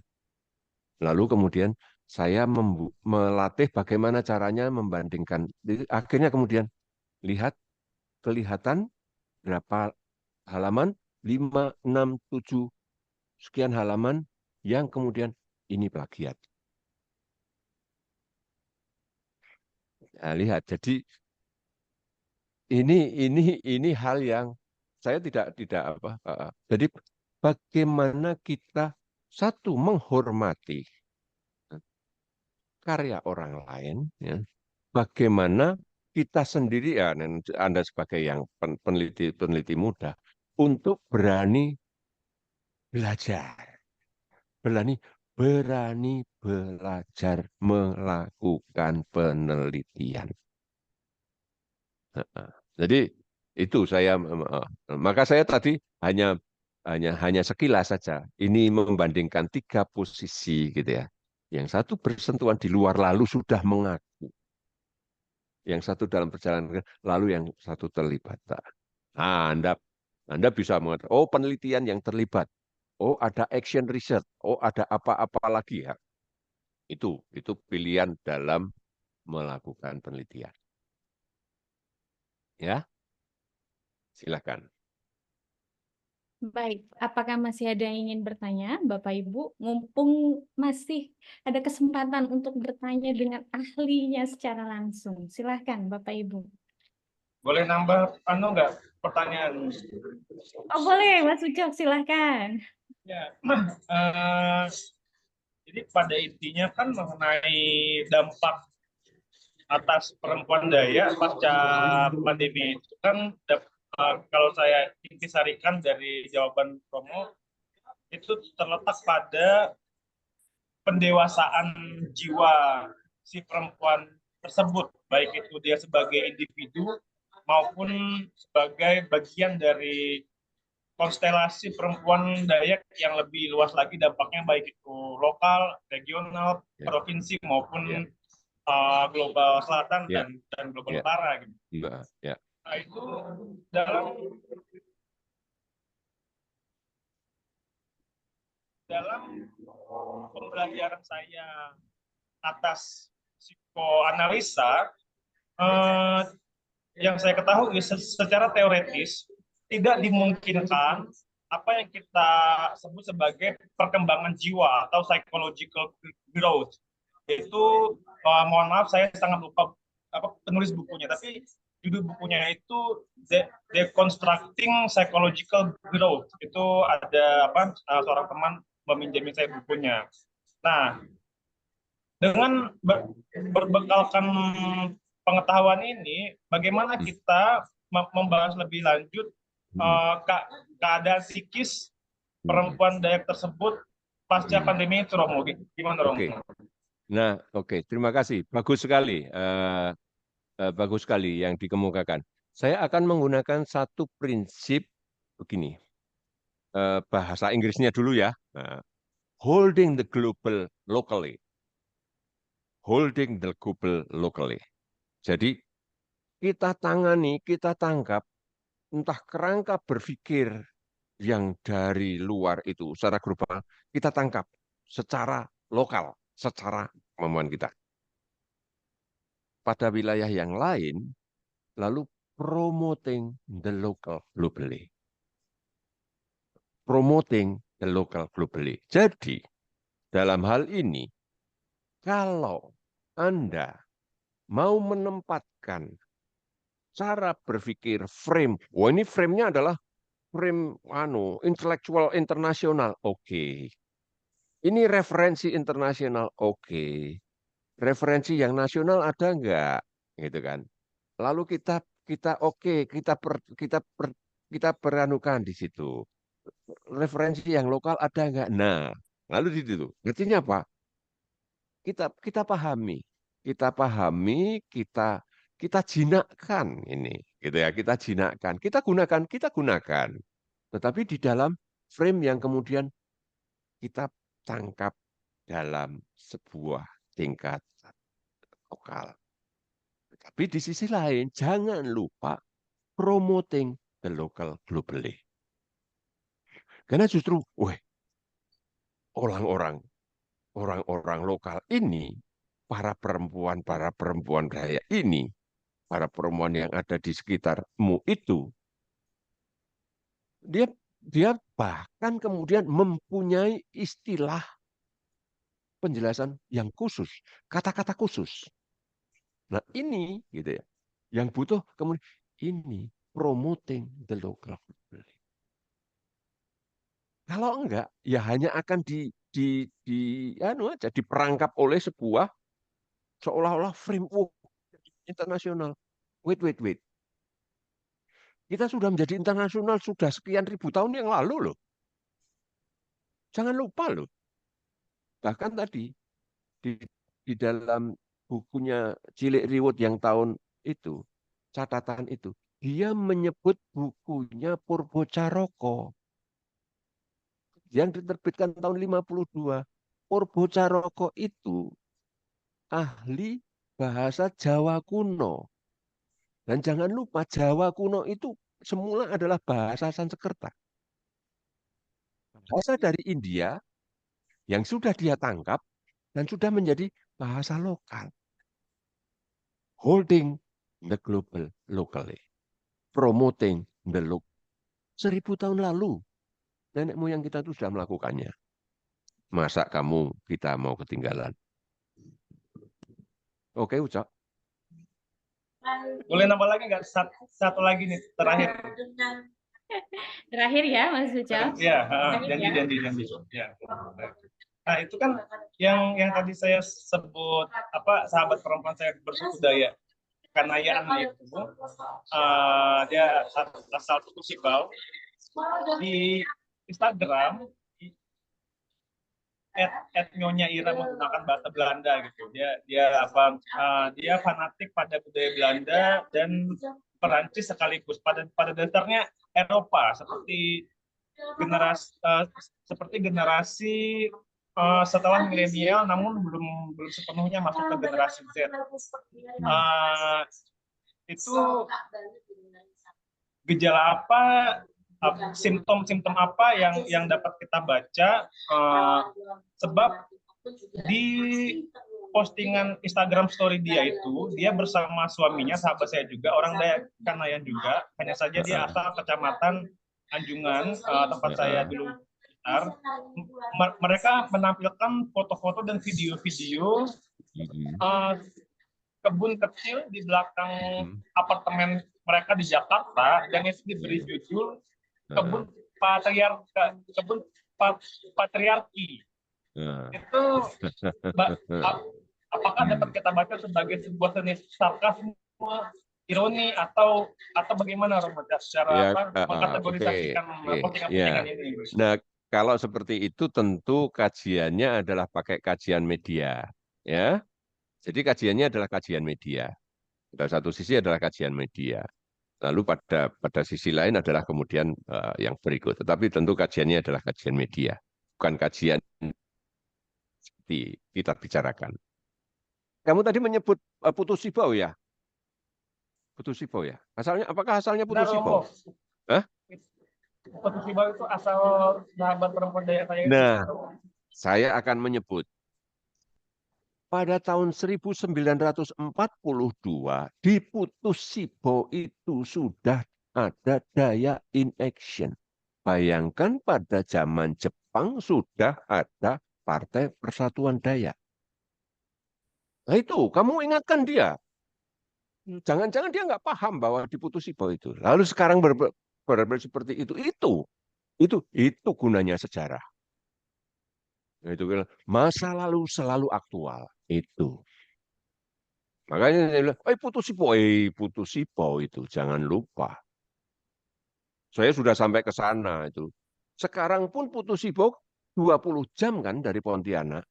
Lalu kemudian saya melatih bagaimana caranya membandingkan. Akhirnya kemudian kelihatan berapa halaman, 5, 6, 7, sekian halaman yang kemudian ini plagiat. Nah, lihat, jadi ini hal yang saya tidak apa. Jadi bagaimana kita satu menghormati karya orang lain, ya. Bagaimana kita sendiri ya, Anda sebagai yang peneliti muda, untuk berani belajar, berani belajar melakukan penelitian. Jadi itu maka saya tadi hanya sekilas saja. Ini membandingkan 3 posisi gitu ya. Yang satu bersentuhan di luar lalu sudah mengaku. Yang satu dalam perjalanan lalu yang satu terlibat. Nah, Anda bisa mengatakan, oh penelitian yang terlibat. Oh ada action research. Oh ada apa-apa lagi ya. Itu pilihan dalam melakukan penelitian. Ya, silakan.
Baik, apakah masih ada yang ingin bertanya, Bapak Ibu? Mumpung masih ada kesempatan untuk bertanya dengan ahlinya secara langsung. Silahkan, Bapak Ibu.
Boleh nambah nggak pertanyaan?
Oh, boleh, Mas Ucok, silahkan.
Ya, jadi pada intinya kan mengenai dampak atas perempuan Dayak pasca pandemi itu kan kalau saya intisarikan dari jawaban Romo itu terletak pada pendewasaan jiwa si perempuan tersebut, baik itu dia sebagai individu maupun sebagai bagian dari konstelasi perempuan Dayak yang lebih luas lagi dampaknya, baik itu lokal, regional, provinsi maupun global selatan dan global utara gitu. Nah, itu dalam pembelajaran saya atas psikoanalisa, yang saya ketahui secara teoretis tidak dimungkinkan apa yang kita sebut sebagai perkembangan jiwa atau psychological growth. Itu mohon maaf saya sangat lupa penulis bukunya, tapi judul bukunya itu Deconstructing Psychological Growth. Itu ada seorang teman meminjami saya bukunya. Nah, dengan berbekalkan pengetahuan ini, bagaimana kita membahas lebih lanjut keadaan psikis perempuan Dayak tersebut pasca pandemi itu, Romo? Gimana, Romo?
Nah, terima kasih. Bagus sekali. Bagus sekali yang dikemukakan. Saya akan menggunakan satu prinsip begini. Bahasa Inggrisnya dulu ya. Holding the global locally. Holding the global locally. Jadi kita tangani, kita tangkap entah kerangka berpikir yang dari luar itu secara global, kita tangkap secara lokal, secara kemampuan kita. Pada wilayah yang lain, lalu promoting the local globally. Promoting the local globally. Jadi, dalam hal ini, kalau Anda mau menempatkan cara berpikir frame, ini frame-nya adalah frame intelektual internasional, oke. Ini referensi internasional, oke. Referensi yang nasional ada enggak? Gitu kan. Lalu kita beranukan di situ. Referensi yang lokal ada enggak? Nah, lalu di situ. Ngertinya apa? Kita pahami. Kita jinakkan ini, gitu ya. Kita jinakkan, kita gunakan. Tetapi di dalam frame yang kemudian kita tangkap dalam sebuah tingkat lokal. Tapi di sisi lain, jangan lupa promoting the local globally. Karena justru, orang-orang lokal ini, para perempuan Dayak ini, para perempuan yang ada di sekitarmu itu, dia bahkan kemudian mempunyai istilah penjelasan yang khusus, kata-kata khusus. Nah ini gitu ya, yang butuh kemudian ini promoting the local food. Kalau enggak, ya hanya akan anu aja diperangkap oleh sebuah seolah-olah framework internasional. Wait. Kita sudah menjadi internasional sudah sekian ribu tahun yang lalu loh. Jangan lupa loh. Bahkan tadi di dalam bukunya Cilik Riwut yang tahun itu, catatan itu, dia menyebut bukunya Purbo Caroko yang diterbitkan tahun 52. Purbo Caroko itu ahli bahasa Jawa kuno. Dan jangan lupa Jawa kuno itu semula adalah bahasa Sanskerta. Bahasa dari India yang sudah dia tangkap dan sudah menjadi bahasa lokal. Holding the global locally. Promoting the local. 1000 tahun lalu nenek moyang kita itu sudah melakukannya. Masa kita mau ketinggalan? Oke, Ucap.
Boleh nambah lagi nggak? Satu lagi nih, terakhir.
Terakhir ya, Mas Ucap.
Ya, janji. Ya. Nah, itu kan yang tadi saya sebut sahabat perempuan saya bersuku Dayak. Kanayaan itu dia asal suku Sibau. Di Instagram @nyonya Ira menggunakan bahasa Belanda gitu. Dia fanatik pada budaya Belanda dan Perancis sekaligus. Pada dasarnya Eropa seperti generasi setelah milenial, namun belum sepenuhnya masuk ke generasi Z. Itu gejala apa? Simptom-simptom apa yang dapat kita baca, sebab di postingan Instagram story dia bersama suaminya, sahabat saya juga, orang Dayak Kanayan juga, hanya saja dia asal kecamatan Anjungan, tempat saya dulu sekitar. Mereka menampilkan foto-foto dan video-video kebun kecil di belakang apartemen mereka di Jakarta, dan itu diberi judul kebun patriarki. Itu apakah dapat kita baca sebagai sebuah seni sarkasme, ironi, atau bagaimana Romo secara mengkategorisasikan postingan-postingan ini?
Nah, kalau seperti itu tentu kajiannya adalah pakai kajian media, ya. Jadi kajiannya adalah kajian media. Pada satu sisi adalah kajian media. Lalu pada sisi lain adalah kemudian yang berikut. Tetapi tentu kajiannya adalah kajian media, bukan kajian seperti kita bicarakan. Kamu tadi menyebut Putu Sibau ya? Putu Sibau ya? Apakah asalnya Putu Sibau? Hah?
Putu Sibau itu asal sahabat perempuan Dayak saya.
Nah, saya akan menyebut. Pada tahun 1942 di Putu Sibau itu sudah ada Dayak in Action. Bayangkan pada zaman Jepang sudah ada Partai Persatuan Dayak. Nah itu, kamu ingatkan dia. Jangan-jangan dia nggak paham bahwa di Putu Sibau itu. Lalu sekarang benar-benar seperti itu gunanya sejarah. Itu masa lalu selalu aktual. Itu. Makanya saya bilang, Putu Sibau itu jangan lupa. Saya sudah sampai ke sana itu. Sekarang pun Putu Sibau 20 jam kan dari Pontianak.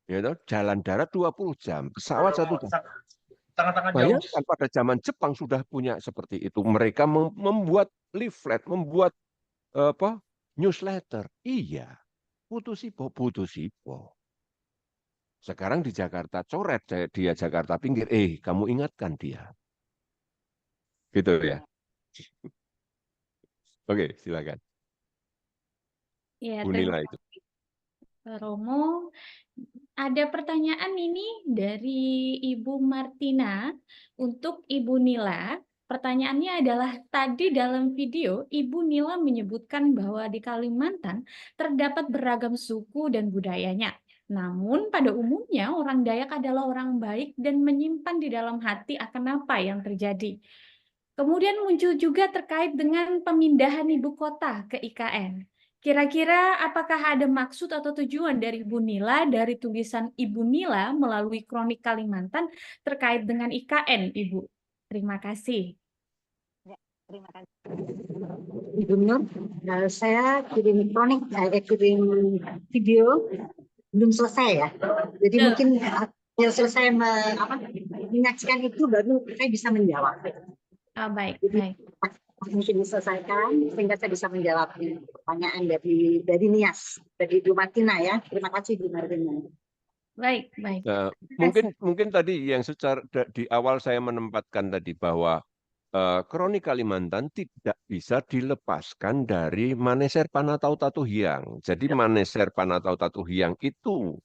Ya, jalan darat 20 jam, pesawat 1 jam. Bayangkan pada zaman Jepang sudah punya seperti itu. Mereka membuat leaflet, membuat newsletter. Iya. Putu Sibau. Sekarang di Jakarta coret, dia Jakarta pinggir. Kamu ingatkan dia. Gitu ya. Oke, silakan.
Ya,
Bunila itu.
Romo, ada pertanyaan ini dari Ibu Martina untuk Ibu Nila. Pertanyaannya adalah, tadi dalam video Ibu Nila menyebutkan bahwa di Kalimantan terdapat beragam suku dan budayanya. Namun pada umumnya orang Dayak adalah orang baik dan menyimpan di dalam hati akan apa yang terjadi. Kemudian muncul juga terkait dengan pemindahan ibu kota ke IKN. Kira-kira apakah ada maksud atau tujuan dari Ibu Nila dari tulisan Ibu Nila melalui Kronik Kalimantan terkait dengan IKN, Ibu? Terima kasih.
Terima kasih. Ibu Nur, saya kirim kronik, kirim video belum selesai ya. Jadi
Betul.
mungkin yang selesai menyaksikan itu baru saya bisa menjawab.
Baik,
Jadi
baik.
mungkin diselesaikan sehingga saya bisa menjawab pertanyaan dari Nias, dari Ibu Martina ya. Terima kasih Ibu Martina.
Baik, baik.
Nah,
Terima kasih.
mungkin tadi yang secara di awal saya menempatkan tadi bahwa Kronik Kalimantan tidak bisa dilepaskan dari Maneser Panatau Tatuhiang. Jadi Maneser Panatau Tatuhiang itu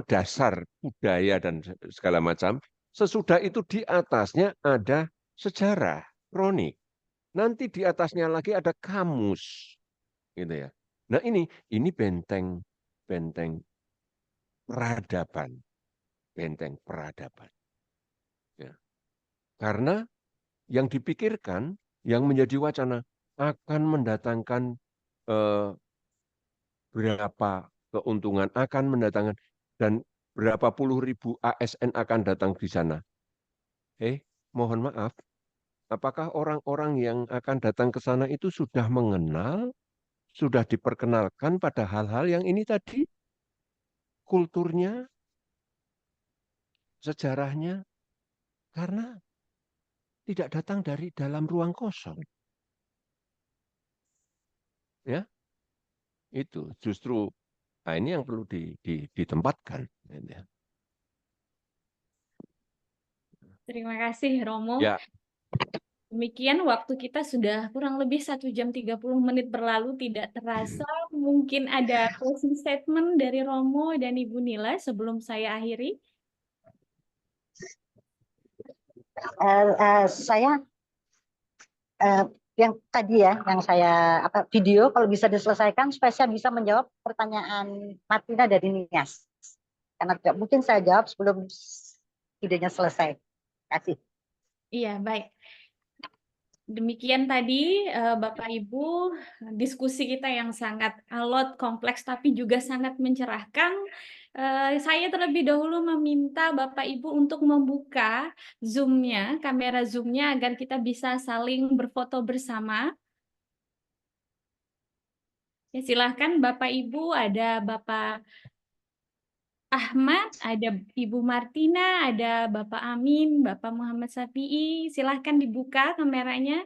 dasar budaya dan segala macam. Sesudah itu di atasnya ada sejarah, kronik. Nanti di atasnya lagi ada kamus, gitu ya. Nah ini benteng peradaban, benteng peradaban. Ya. Karena yang dipikirkan, yang menjadi wacana akan mendatangkan berapa keuntungan, akan mendatangkan dan berapa puluh ribu ASN akan datang di sana. Mohon maaf, apakah orang-orang yang akan datang ke sana itu sudah mengenal, sudah diperkenalkan pada hal-hal yang ini tadi? Kulturnya, sejarahnya, karena tidak datang dari dalam ruang kosong. Ya, itu justru ini yang perlu ditempatkan.
Terima kasih, Romo.
Ya,
Demikian waktu kita sudah kurang lebih 1 jam 30 menit berlalu, tidak terasa. Mungkin ada closing statement dari Romo dan Ibu Nila sebelum saya akhiri.
Saya yang tadi ya, yang saya video kalau bisa diselesaikan supaya saya bisa menjawab pertanyaan Martina dari Nias. Karena tidak mungkin saya jawab sebelum videonya selesai. Terima kasih.
Iya, baik. Demikian tadi Bapak Ibu diskusi kita yang sangat alot, kompleks tapi juga sangat mencerahkan. Saya terlebih dahulu meminta Bapak Ibu untuk membuka Zoom-nya, kamera Zoom-nya agar kita bisa saling berfoto bersama. Ya, silahkan Bapak Ibu, ada Bapak Ahmad, ada Ibu Martina, ada Bapak Amin, Bapak Muhammad Safi'i. Silahkan dibuka kameranya.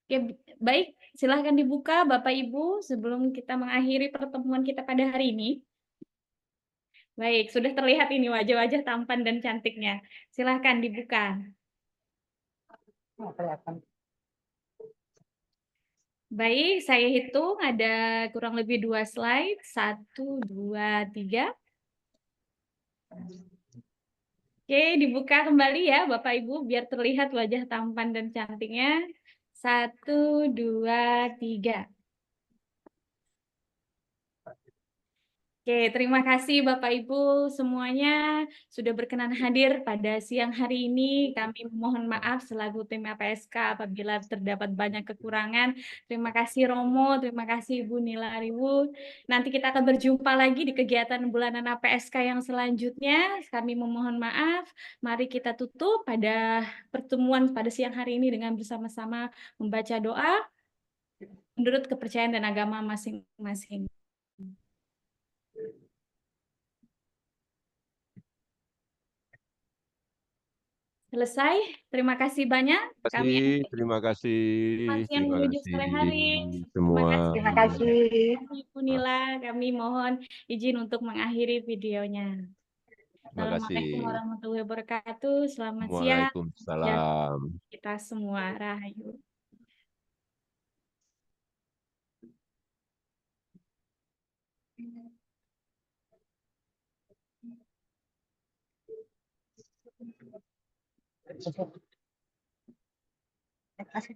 Oke, baik, silahkan dibuka Bapak Ibu sebelum kita mengakhiri pertemuan kita pada hari ini. Baik, sudah terlihat ini wajah-wajah tampan dan cantiknya. Silahkan dibuka. Baik, saya hitung ada kurang lebih 2 slide. 1, 2, 3. Oke, dibuka kembali ya Bapak Ibu biar terlihat wajah tampan dan cantiknya. 1, 2, 3. Oke, terima kasih Bapak Ibu semuanya sudah berkenan hadir pada siang hari ini. Kami mohon maaf selaku tim APSK apabila terdapat banyak kekurangan. Terima kasih Romo, terima kasih Ibu Nila Ariwut. Nanti kita akan berjumpa lagi di kegiatan bulanan APSK yang selanjutnya. Kami memohon maaf. Mari kita tutup pada pertemuan pada siang hari ini dengan bersama-sama membaca doa menurut kepercayaan dan agama masing-masing. Selesai. Terima kasih banyak.
terima kasih
Yang menuju sore hari.
semua.
Terima kasih.
Ibu Nila, kami mohon izin untuk mengakhiri videonya.
Terima kasih.
Assalamualaikum warahmatullahi wabarakatuh. Selamat siang.
Waalaikumsalam.
Kita semua rahayu.
Terima kasih.